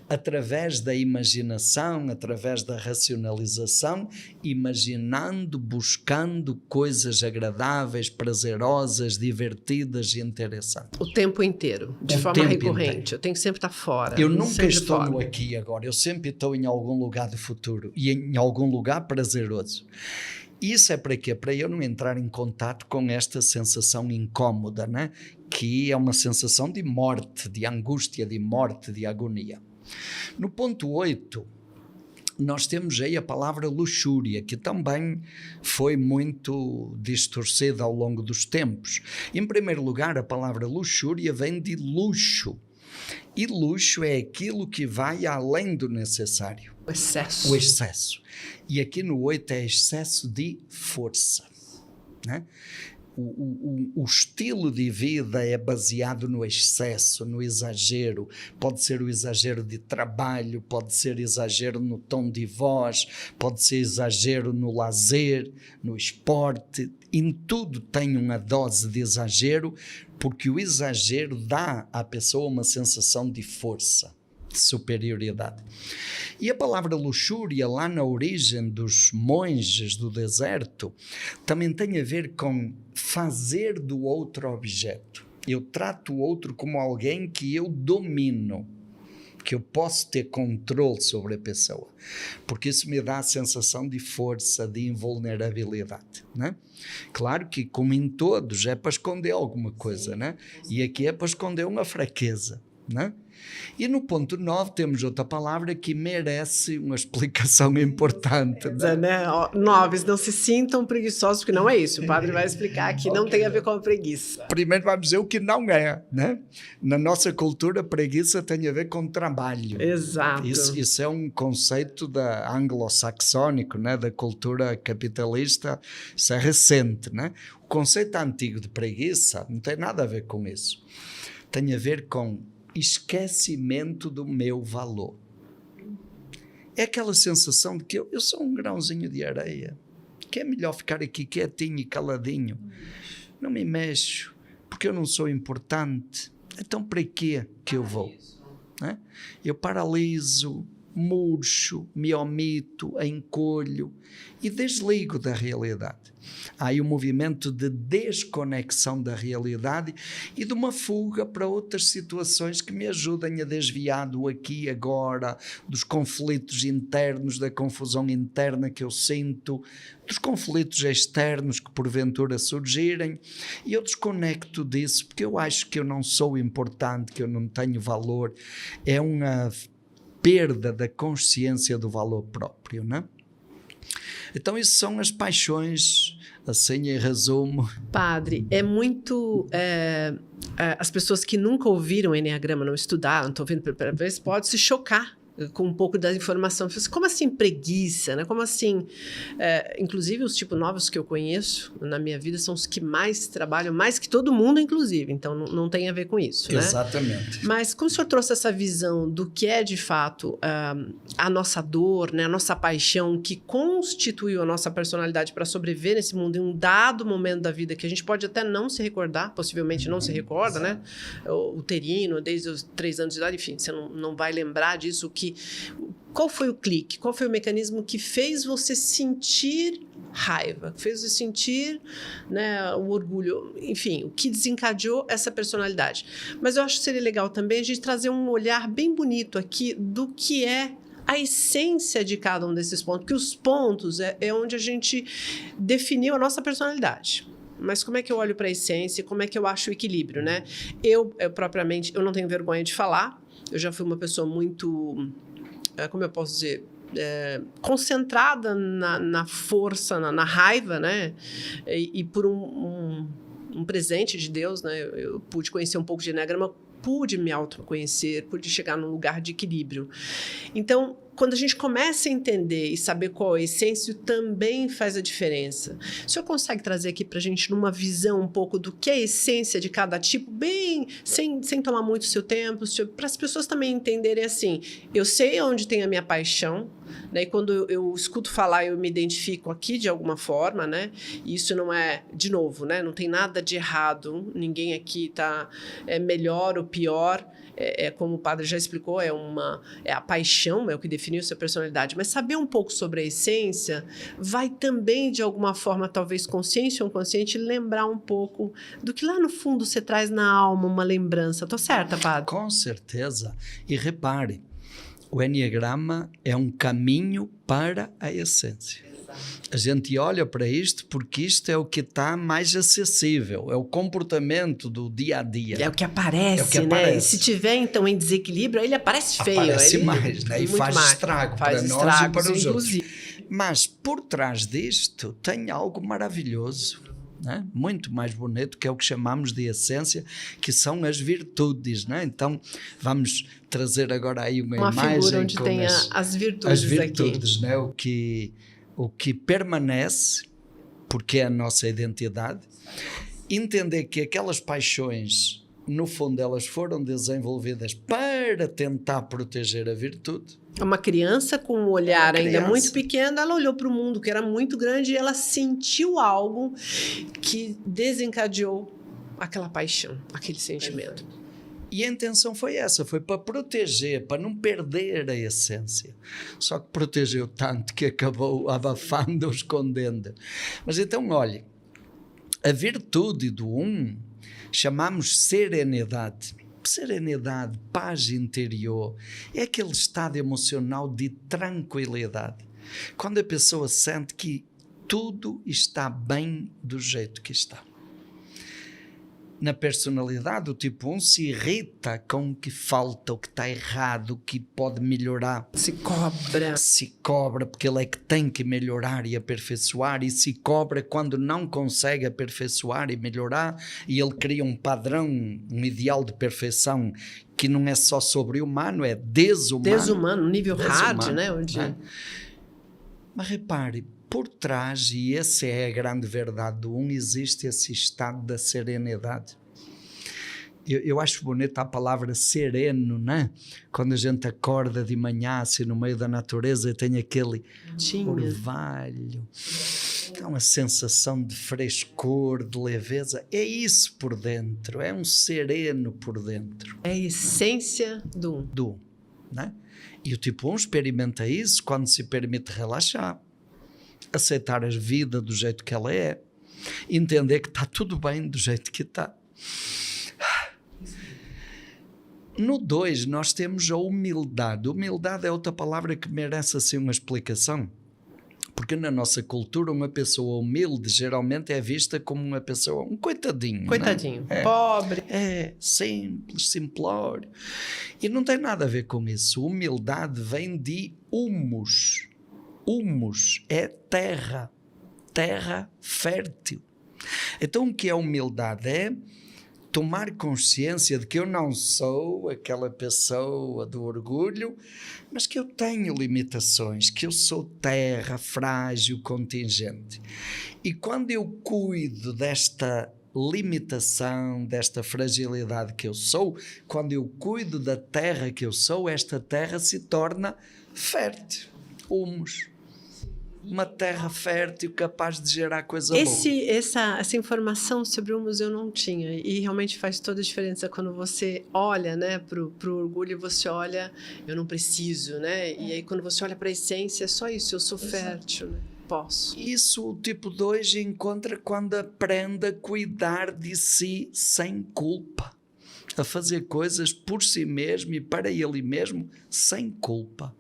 Através da imaginação, através da racionalização, imaginando, buscando coisas agradáveis, prazerosas, divertidas e interessantes. O tempo inteiro, de forma recorrente. Inteiro. Eu tenho que sempre estar fora. Eu nunca estou no aqui e agora, eu sempre estou em algum lugar do futuro e em algum lugar prazeroso. Isso é para quê? Para eu não entrar em contato com esta sensação incómoda, né? Que é uma sensação de morte, de angústia, de morte, de agonia. No ponto 8, nós temos aí a palavra luxúria, que também foi muito distorcida ao longo dos tempos. Em primeiro lugar, a palavra luxúria vem de luxo. E luxo é aquilo que vai além do necessário. O excesso. O excesso. E aqui no 8 é excesso de força, né? O estilo de vida é baseado no excesso, no exagero. Pode ser o exagero de trabalho, pode ser exagero no tom de voz, pode ser exagero no lazer, no esporte. Em tudo tem uma dose de exagero, porque o exagero dá à pessoa uma sensação de força, de superioridade. E a palavra luxúria, lá na origem dos monges do deserto, também tem a ver com fazer do outro objeto. Eu trato o outro como alguém que eu domino, que eu posso ter controle sobre a pessoa, porque isso me dá a sensação de força, de invulnerabilidade, né? Claro que, como em todos, é para esconder alguma coisa, né? E aqui é para esconder uma fraqueza, né? E no ponto 9 temos outra palavra que merece uma explicação importante. Né? 9, não se sintam preguiçosos, porque não é isso. O padre vai explicar que não tem a ver com a preguiça. Primeiro vamos dizer o que não é, né? Na nossa cultura, preguiça tem a ver com trabalho. Exato. Isso é um conceito anglo-saxónico, né? Da cultura capitalista. Isso é recente, né? O conceito antigo de preguiça não tem nada a ver com isso. Tem a ver com esquecimento do meu valor. É aquela sensação de que eu sou um grãozinho de areia, que é melhor ficar aqui quietinho e caladinho, não me mexo, porque eu não sou importante. Então para quê que eu vou? Né? Eu paraliso, murcho, me omito, encolho e desligo da realidade. Há aí um movimento de desconexão da realidade e de uma fuga para outras situações que me ajudem a desviar do aqui e agora, dos conflitos internos, da confusão interna que eu sinto, dos conflitos externos que porventura surgirem, e eu desconecto disso porque eu acho que eu não sou importante, que eu não tenho valor. É uma perda da consciência do valor próprio, não é? Então isso são as paixões, assim em resumo. Padre, é muito... as pessoas que nunca ouviram o Enneagrama, não estudaram, estão vendo pela primeira vez, pode se chocar com um pouco da informação. Como assim preguiça, né? Como assim... inclusive, os tipos novos que eu conheço na minha vida são os que mais trabalham, mais que todo mundo, inclusive. Então, não tem a ver com isso, né? Exatamente. Mas como o senhor trouxe essa visão do que é, de fato, a nossa dor, né? A nossa paixão, que constituiu a nossa personalidade para sobreviver nesse mundo em um dado momento da vida que a gente pode até não se recordar, possivelmente não se recorda, né? O uterino, desde os 3 anos de idade, enfim, você não vai lembrar disso, qual foi o clique? Qual foi o mecanismo que fez você sentir raiva? Fez você sentir, né, o orgulho? Enfim, o que desencadeou essa personalidade? Mas eu acho que seria legal também a gente trazer um olhar bem bonito aqui do que é a essência de cada um desses pontos, porque os pontos é onde a gente definiu a nossa personalidade. Mas como é que eu olho para a essência? Como é que eu acho o equilíbrio, né? Eu propriamente, eu não tenho vergonha de falar. Eu já fui uma pessoa muito, como eu posso dizer, concentrada na força, na raiva, né? E por um presente de Deus, né? Eu pude conhecer um pouco de Enneagrama, pude me autoconhecer, pude chegar num lugar de equilíbrio. Então, quando a gente começa a entender e saber qual é a essência, isso também faz a diferença. O senhor consegue trazer aqui para a gente numa visão um pouco do que é a essência de cada tipo, bem, sem tomar muito seu tempo, para as pessoas também entenderem assim, eu sei onde tem a minha paixão, né? E quando eu escuto falar, eu me identifico aqui de alguma forma, né? E isso não é, de novo, né? Não tem nada de errado, ninguém aqui está melhor ou pior. Como o padre já explicou, é a paixão, é o que definiu sua personalidade. Mas saber um pouco sobre a essência vai também, de alguma forma, talvez consciente ou inconsciente, lembrar um pouco do que lá no fundo você traz na alma, uma lembrança. Estou certa, padre? Com certeza. E repare, o Enneagrama é um caminho para a essência. A gente olha para isto porque isto é o que está mais acessível, é o comportamento do dia a dia. É o que aparece, né? E se tiver, então, em desequilíbrio, ele aparece feio. Aparece mais, né? E faz estrago para nós e para os outros. Mas por trás disto tem algo maravilhoso, né? Muito mais bonito, que é o que chamamos de essência, que são as virtudes, né? Então vamos trazer agora aí uma imagem figura onde com tem as virtudes aqui. Né? O que permanece, porque é a nossa identidade. Entender que aquelas paixões, no fundo, elas foram desenvolvidas para tentar proteger a virtude. Uma criança com um olhar ainda muito pequeno, ela olhou para o mundo que era muito grande e ela sentiu algo que desencadeou aquela paixão, aquele sentimento. E a intenção foi essa, foi para proteger, para não perder a essência. Só que protegeu tanto que acabou abafando ou escondendo. Mas então, olhe, a virtude do chamamos serenidade. Serenidade, paz interior, é aquele estado emocional de tranquilidade. Quando a pessoa sente que tudo está bem do jeito que está. Na personalidade, o tipo 1 se irrita com o que falta, o que está errado, o que pode melhorar. Se cobra porque ele é que tem que melhorar e aperfeiçoar, e se cobra quando não consegue aperfeiçoar e melhorar, e ele cria um padrão, um ideal de perfeição que não é só sobre-humano, é desumano. Desumano, nível hard, né? Mas repare, por trás, e essa é a grande verdade do existe esse estado da serenidade. Eu acho bonita a palavra sereno, né? Quando a gente acorda de manhã, assim, no meio da natureza, e tem aquele orvalho, é uma sensação de frescor, de leveza. É isso por dentro, é um sereno por dentro. É a essência do né? E o tipo 1 experimenta isso quando se permite relaxar, aceitar a vida do jeito que ela é, entender que está tudo bem do jeito que está. No 2 nós temos a humildade. Humildade é outra palavra que merece assim uma explicação, porque na nossa cultura uma pessoa humilde geralmente é vista como uma pessoa, um coitadinho. Pobre. Simples, simplório. E não tem nada a ver com isso. Humildade vem de humus. Humus é terra fértil. Então, o que é humildade? É tomar consciência de que eu não sou aquela pessoa do orgulho, mas que eu tenho limitações, que eu sou terra frágil, contingente. E quando eu cuido desta limitação, desta fragilidade que eu sou, quando eu cuido da terra que eu sou, esta terra se torna fértil. Humus. Uma terra fértil capaz de gerar coisa boa. Essa informação sobre o humus eu não tinha, e realmente faz toda a diferença quando você olha, né, pro orgulho, você olha, eu não preciso, né? E aí quando você olha para a essência, é só isso, eu sou fértil, né? Posso. Isso o tipo 2 encontra quando aprende a cuidar de si sem culpa, a fazer coisas por si mesmo e para ele mesmo sem culpa.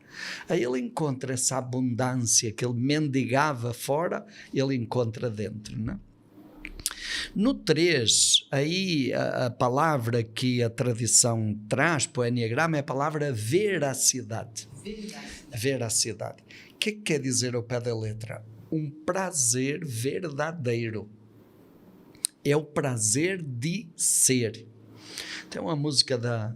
Aí ele encontra essa abundância que ele mendigava fora, ele encontra dentro, não é? No 3, aí a palavra que a tradição traz para o Enneagrama é a palavra veracidade. Veracidade. O que quer dizer ao pé da letra? Um prazer verdadeiro. É o prazer de ser. Tem uma música da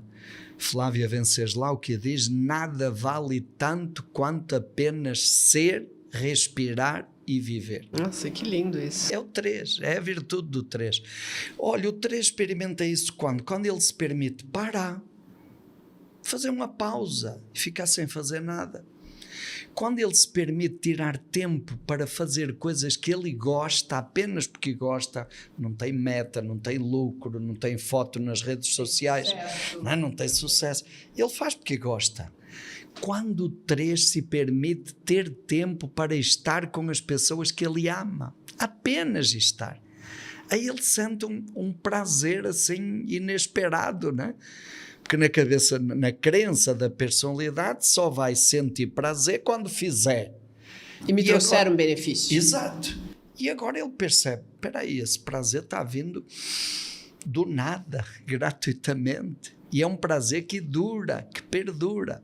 Flávia Venceslau que diz: nada vale tanto quanto apenas ser, respirar e viver. Nossa, que lindo isso. É o 3, é a virtude do 3. Olha, o 3 experimenta isso quando? Quando ele se permite parar, fazer uma pausa e ficar sem fazer nada. Quando ele se permite tirar tempo para fazer coisas que ele gosta, apenas porque gosta, não tem meta, não tem lucro, não tem foto nas redes sociais, não tem sucesso. Ele faz porque gosta. Quando o 3 se permite ter tempo para estar com as pessoas que ele ama, apenas estar, aí ele sente um prazer assim inesperado, não é? Porque na cabeça, na crença da personalidade, só vai sentir prazer quando fizer. E me trouxeram benefício. Exato. E agora ele percebe, espera aí, esse prazer está vindo do nada, gratuitamente. E é um prazer que dura, que perdura.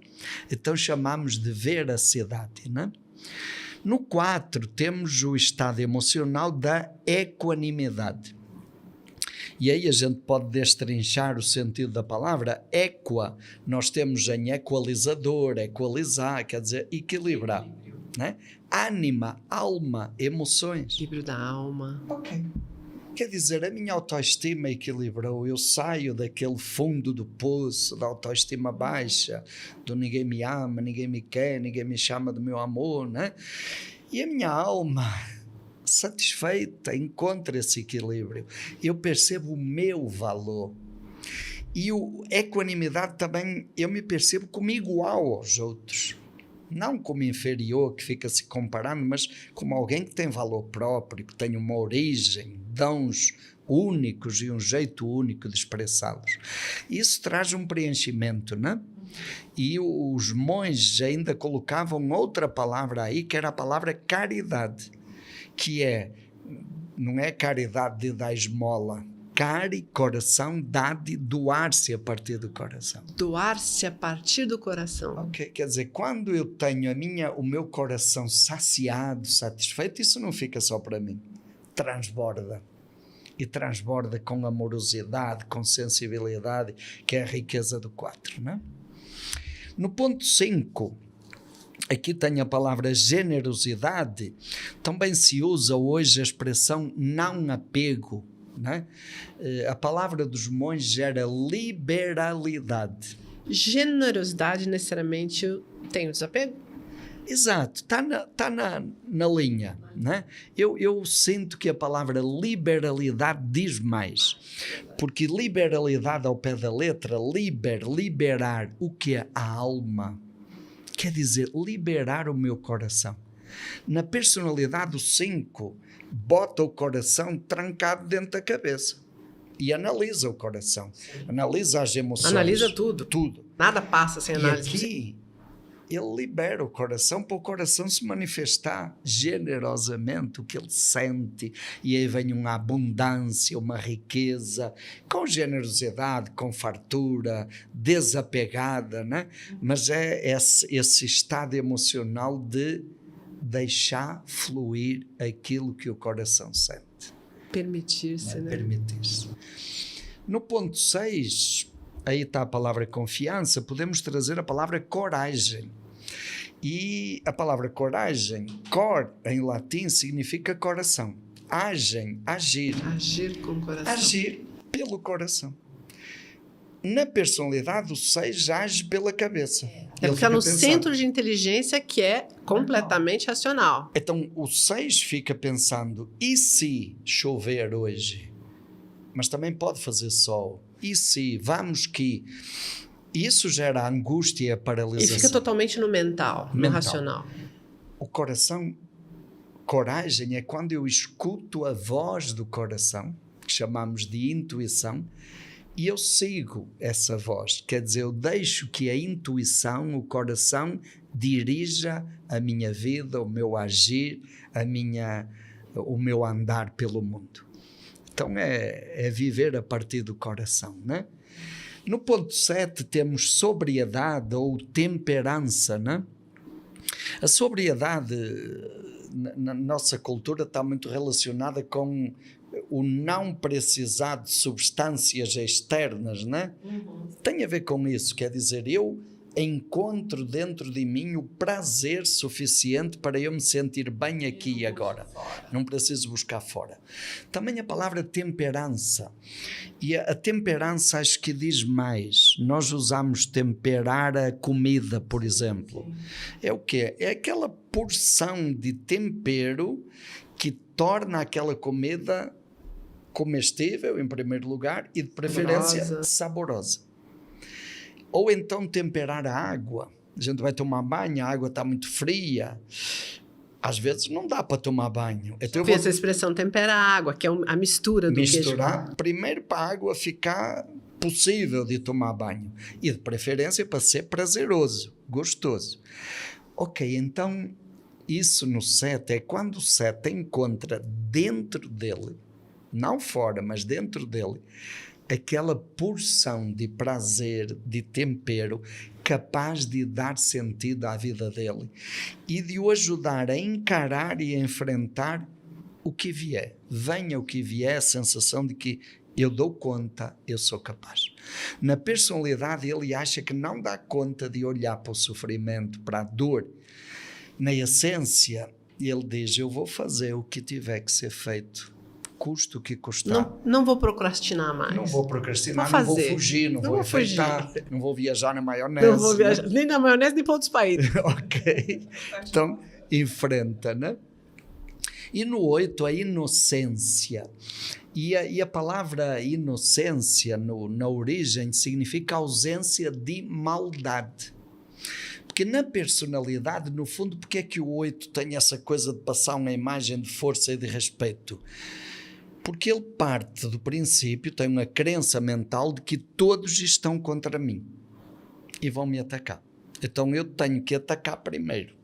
Então chamamos de veracidade, não é? No 4 temos o estado emocional da equanimidade. E aí a gente pode destrinchar o sentido da palavra. Equa, nós temos em equalizador, equalizar, quer dizer equilibrar, né? Ânima, alma, emoções. Equilíbrio da alma. Ok. Quer dizer, a minha autoestima equilibrou, eu saio daquele fundo do poço, da autoestima baixa, do ninguém me ama, ninguém me quer, ninguém me chama do meu amor, né? E a minha alma satisfeita encontra esse equilíbrio. Eu percebo o meu valor. E a equanimidade também, eu me percebo como igual aos outros. Não como inferior, que fica se comparando, mas como alguém que tem valor próprio, que tem uma origem, dons únicos e um jeito único de expressá-los. Isso traz um preenchimento, não é? E os monges ainda colocavam outra palavra aí, que era a palavra caridade, que não é caridade de dar esmola, cari, coração, dade, doar-se a partir do coração. Doar-se a partir do coração. Ok, quer dizer, quando eu tenho o meu coração saciado, satisfeito, isso não fica só para mim, transborda. E transborda com amorosidade, com sensibilidade, que é a riqueza do 4, não é? No ponto 5, aqui tem a palavra generosidade, também se usa hoje a expressão não apego, né? A palavra dos monges era liberalidade. Generosidade necessariamente tem o desapego? Exato, está na linha, né? Eu sinto que a palavra liberalidade diz mais, porque liberalidade ao pé da letra, liberar o que é a alma, quer dizer liberar o meu coração. Na personalidade, o 5 bota o coração trancado dentro da cabeça e analisa o coração, analisa as emoções. Analisa tudo. Tudo. Nada passa sem análise. E aqui ele libera o coração para o coração se manifestar generosamente o que ele sente, e aí vem uma abundância, uma riqueza, com generosidade, com fartura, desapegada, né? Mas é esse estado emocional de deixar fluir aquilo que o coração sente. Permitir-se, né? Permitir-se. No ponto 6, aí está a palavra confiança, podemos trazer a palavra coragem. E a palavra coragem, cor em latim, significa coração. Agem, agir. Agir com o coração. Agir pelo coração. Na personalidade, o 6 age pela cabeça. É porque é no centro de inteligência que é completamente racional. Então, o 6 fica pensando, e se chover hoje? Mas também pode fazer sol. E se? Vamos que... Isso gera angústia e paralisação. E fica totalmente no mental, no racional. O coração, coragem é quando eu escuto a voz do coração, que chamamos de intuição, e eu sigo essa voz. Quer dizer, eu deixo que a intuição, o coração, dirija a minha vida, o meu agir, o meu andar pelo mundo. Então é viver a partir do coração, né? No ponto 7 temos sobriedade ou temperança, né? A sobriedade na nossa cultura está muito relacionada com o não precisar de substâncias externas, né? Tem a ver com isso, quer dizer, eu encontro dentro de mim o prazer suficiente para eu me sentir bem aqui e agora. Não preciso buscar fora. Também a palavra temperança. E a temperança acho que diz mais. Nós usamos temperar a comida, por exemplo. É o quê? É aquela porção de tempero que torna aquela comida comestível, em primeiro lugar, e de preferência saborosa. Ou então temperar a água. A gente vai tomar banho, a água está muito fria. Às vezes não dá para tomar banho. Então eu vou essa expressão temperar a água, que é a mistura do queijo. Misturar primeiro para a água ficar possível de tomar banho. E de preferência para ser prazeroso, gostoso. Ok, então isso no 7 é quando o 7 encontra dentro dele, não fora, mas dentro dele, aquela porção de prazer, de tempero, capaz de dar sentido à vida dele e de o ajudar a encarar e a enfrentar o que vier. Venha o que vier, a sensação de que eu dou conta, eu sou capaz. Na personalidade, ele acha que não dá conta de olhar para o sofrimento, para a dor. Na essência, ele diz, eu vou fazer o que tiver que ser feito, custo que custar. Não vou procrastinar mais. Não vou procrastinar, não vou fugir, não vou enfrentar, não vou viajar na maionese. Não vou viajar, nem na maionese, nem para outros países. Ok. Então, enfrenta, né? E no 8, a inocência. E a palavra inocência, na origem, significa ausência de maldade. Porque na personalidade, no fundo, porque é que o 8 tem essa coisa de passar uma imagem de força e de respeito? Porque ele parte do princípio, tem uma crença mental de que todos estão contra mim e vão me atacar. Então eu tenho que atacar primeiro,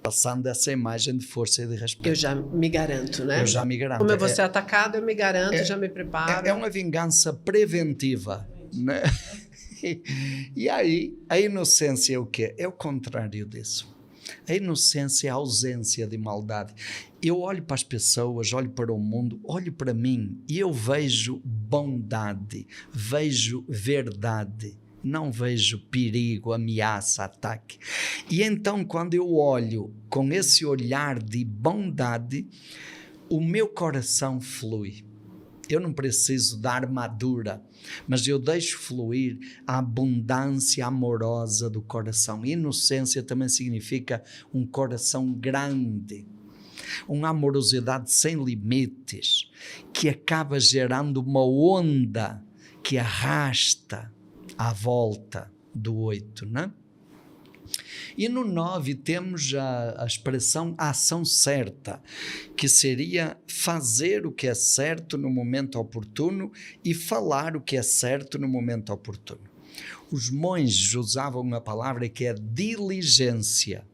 passando essa imagem de força e de respeito. Eu já me garanto, né? Eu já me garanto. Como eu vou ser atacado, eu me garanto, já me preparo. É uma vingança preventiva, né? E aí, a inocência é o quê? É o contrário disso. A inocência é a ausência de maldade. Eu olho para as pessoas, olho para o mundo, olho para mim e eu vejo bondade, vejo verdade, não vejo perigo, ameaça, ataque. E então, quando eu olho com esse olhar de bondade, o meu coração flui. Eu não preciso da armadura, mas eu deixo fluir a abundância amorosa do coração. Inocência também significa um coração grande, uma amorosidade sem limites, que acaba gerando uma onda que arrasta à volta do 8, né? E no 9 temos a expressão ação certa, que seria fazer o que é certo no momento oportuno e falar o que é certo no momento oportuno. Os monges usavam uma palavra que é diligência.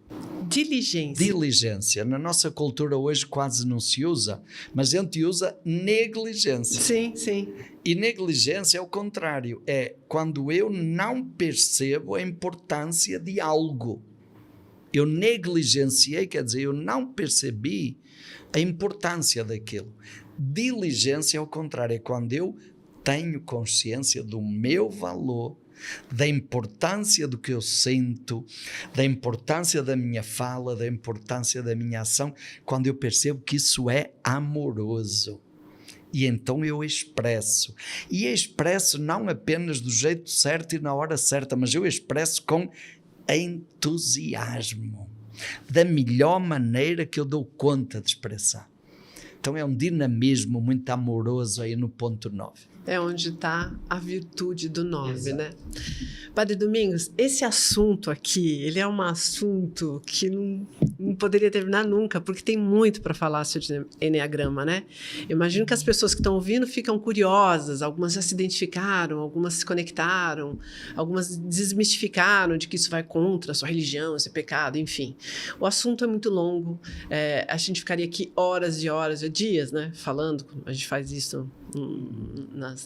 Diligência. Diligência. Na nossa cultura hoje quase não se usa, mas a gente usa negligência. Sim, sim. E negligência é o contrário, é quando eu não percebo a importância de algo. Eu negligenciei, quer dizer, eu não percebi a importância daquilo. Diligência, ao contrário, é quando eu tenho consciência do meu valor, da importância do que eu sinto, da importância da minha fala, da importância da minha ação, quando eu percebo que isso é amoroso. E então eu expresso. E expresso não apenas do jeito certo e na hora certa, mas eu expresso com entusiasmo, da melhor maneira que eu dou conta de expressar. Então é um dinamismo muito amoroso aí no ponto 9. É onde está a virtude do 9, né? Padre Domingos, esse assunto aqui, ele é um assunto que não poderia terminar nunca, porque tem muito para falar sobre Enneagrama, né? Eu imagino que as pessoas que estão ouvindo ficam curiosas, algumas já se identificaram, algumas se conectaram, algumas desmistificaram de que isso vai contra a sua religião, esse pecado, enfim. O assunto é muito longo, a gente ficaria aqui horas e horas, dias, né? Falando, a gente faz isso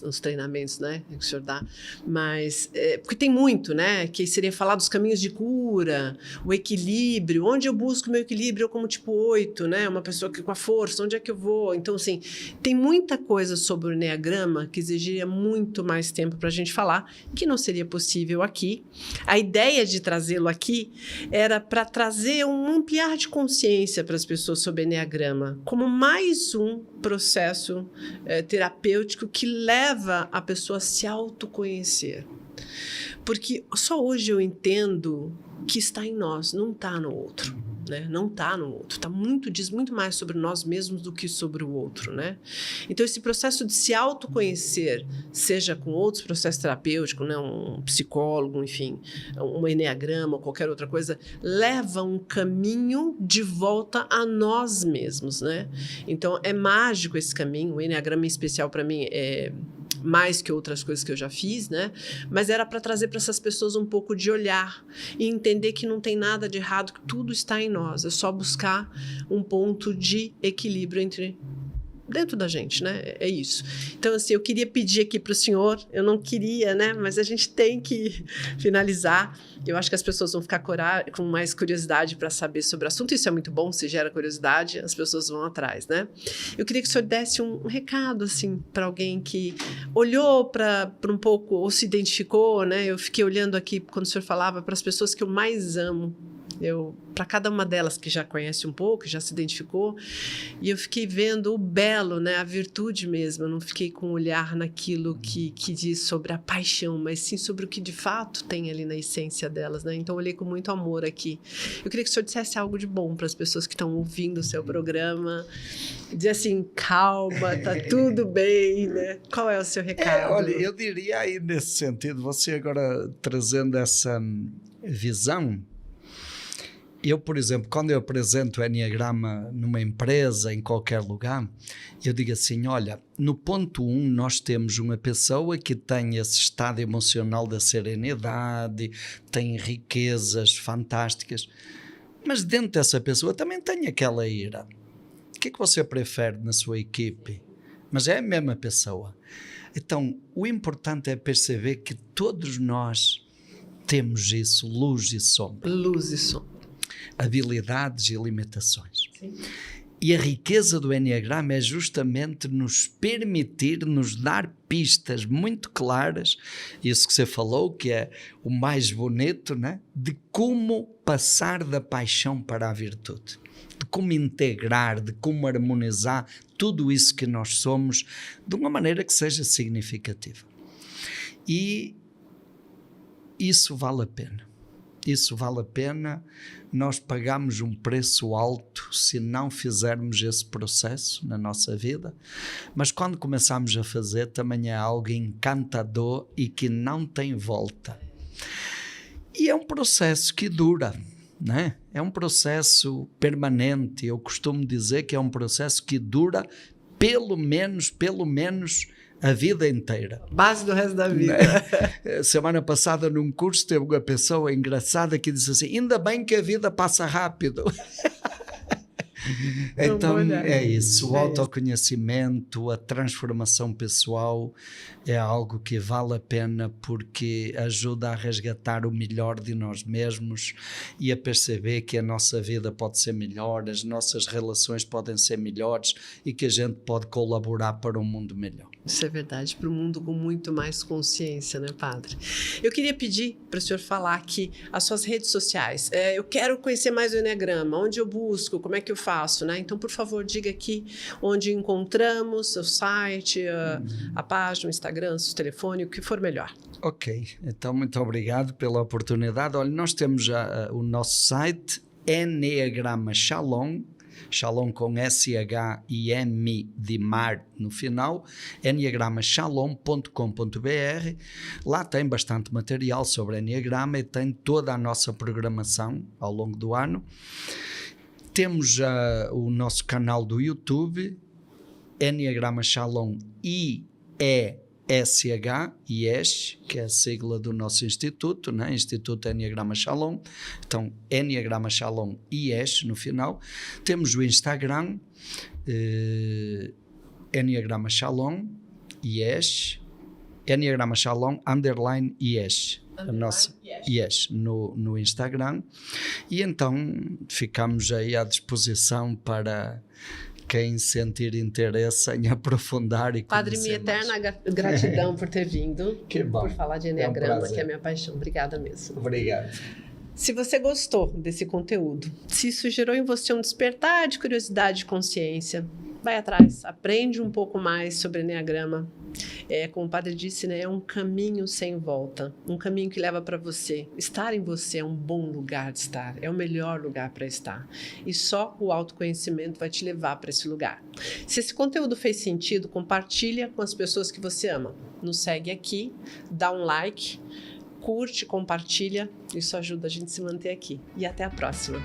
nos treinamentos, né, que o senhor dá, mas porque tem muito, né, que seria falar dos caminhos de cura, o equilíbrio, onde eu busco meu equilíbrio, eu como tipo 8, né, uma pessoa que com a força, onde é que eu vou? Então, assim, tem muita coisa sobre o Enneagrama que exigiria muito mais tempo para a gente falar, que não seria possível aqui. A ideia de trazê-lo aqui era para trazer um ampliar de consciência para as pessoas sobre o Enneagrama, como mais um processo terapêutico que leva a pessoa a se autoconhecer. Porque só hoje eu entendo que está em nós, não está no outro. Né? Não está no outro. Diz muito mais sobre nós mesmos do que sobre o outro. Né? Então, esse processo de se autoconhecer, seja com outros processos terapêuticos, né? Um psicólogo, enfim, um enneagrama ou qualquer outra coisa, leva um caminho de volta a nós mesmos. Né? Então, é mágico esse caminho. O enneagrama em especial, para mim, é mais que outras coisas que eu já fiz, né? Mas era para trazer para essas pessoas um pouco de olhar e entender que não tem nada de errado, que tudo está em nós, é só buscar um ponto de equilíbrio dentro da gente, né? É isso. Então, assim, eu queria pedir aqui para o senhor, eu não queria, né? Mas a gente tem que finalizar. Eu acho que as pessoas vão ficar com mais curiosidade para saber sobre o assunto. Isso é muito bom, se gera curiosidade, as pessoas vão atrás, né? Eu queria que o senhor desse um recado, assim, para alguém que olhou para um pouco, ou se identificou, né? Eu fiquei olhando aqui, quando o senhor falava, para as pessoas que eu mais amo. Para cada uma delas que já conhece um pouco, já se identificou, e eu fiquei vendo o belo, né, a virtude mesmo. Eu não fiquei com um olhar naquilo que diz sobre a paixão, mas sim sobre o que de fato tem ali na essência delas, né? Então eu olhei com muito amor aqui. Eu queria que o senhor dissesse algo de bom para as pessoas que estão ouvindo o seu programa, dizer assim, calma, tá tudo bem, né? Qual é o seu recado? Olha, eu diria aí nesse sentido, você agora trazendo essa visão. Eu, por exemplo, quando eu apresento o Enneagrama numa empresa, em qualquer lugar, eu digo assim, olha, no ponto 1 nós temos uma pessoa que tem esse estado emocional da serenidade, tem riquezas fantásticas, mas dentro dessa pessoa também tem aquela ira. O que é que você prefere na sua equipe? Mas é a mesma pessoa. Então, o importante é perceber que todos nós temos isso, luz e sombra. Luz e sombra. Habilidades e limitações. Sim. E a riqueza do Enneagrama é justamente nos permitir, nos dar pistas muito claras, isso que você falou, que é o mais bonito, né? De como passar da paixão para a virtude, de como integrar, de como harmonizar tudo isso que nós somos de uma maneira que seja significativa. E isso vale a pena. Isso vale a pena, nós pagamos um preço alto se não fizermos esse processo na nossa vida, mas quando começamos a fazer também é algo encantador e que não tem volta. E é um processo que dura, né? É um processo permanente, eu costumo dizer que é um processo que dura pelo menos a vida inteira. Base do resto da vida. Semana passada num curso teve uma pessoa engraçada que disse assim, ainda bem que a vida passa rápido. Então é isso, o autoconhecimento, a transformação pessoal é algo que vale a pena porque ajuda a resgatar o melhor de nós mesmos e a perceber que a nossa vida pode ser melhor, as nossas relações podem ser melhores e que a gente pode colaborar para um mundo melhor. Isso é verdade, para um mundo com muito mais consciência, né, padre? Eu queria pedir para o senhor falar aqui as suas redes sociais. Eu quero conhecer mais o Enneagrama, onde eu busco, como é que eu faço, né? Então, por favor, diga aqui onde encontramos, o site, a página, o Instagram, seu telefone, o que for melhor. Ok, então muito obrigado pela oportunidade. Olha, nós temos o nosso site, Enneagrama Shalom, Shalom com S-H-I-M de mar no final, enneagramashalom.com.br. Lá tem bastante material sobre Enneagrama e tem toda a nossa programação ao longo do ano. Temos o nosso canal do YouTube, Enneagrama Shalom IESH, que é a sigla do nosso instituto, né? Instituto Enneagrama Shalom. Então, Enneagrama Shalom IESH no final. Temos o Instagram, Enneagrama Shalom IESH, Enneagrama Shalom _ IESH. A nossa IESH no Instagram. E então ficamos aí à disposição para quem sentir interesse em aprofundar e Padre, minha eterna gratidão por ter vindo, que bom. Por falar de Enneagrama, que é a minha paixão. Obrigada mesmo. Obrigado. Se você gostou desse conteúdo, se isso gerou em você um despertar de curiosidade e consciência, vai atrás, aprende um pouco mais sobre Enneagrama. Como o padre disse, né, é um caminho sem volta, um caminho que leva para você. Estar em você é um bom lugar de estar, é o melhor lugar para estar. E só o autoconhecimento vai te levar para esse lugar. Se esse conteúdo fez sentido, compartilha com as pessoas que você ama. Nos segue aqui, dá um like, curte, compartilha. Isso ajuda a gente a se manter aqui. E até a próxima.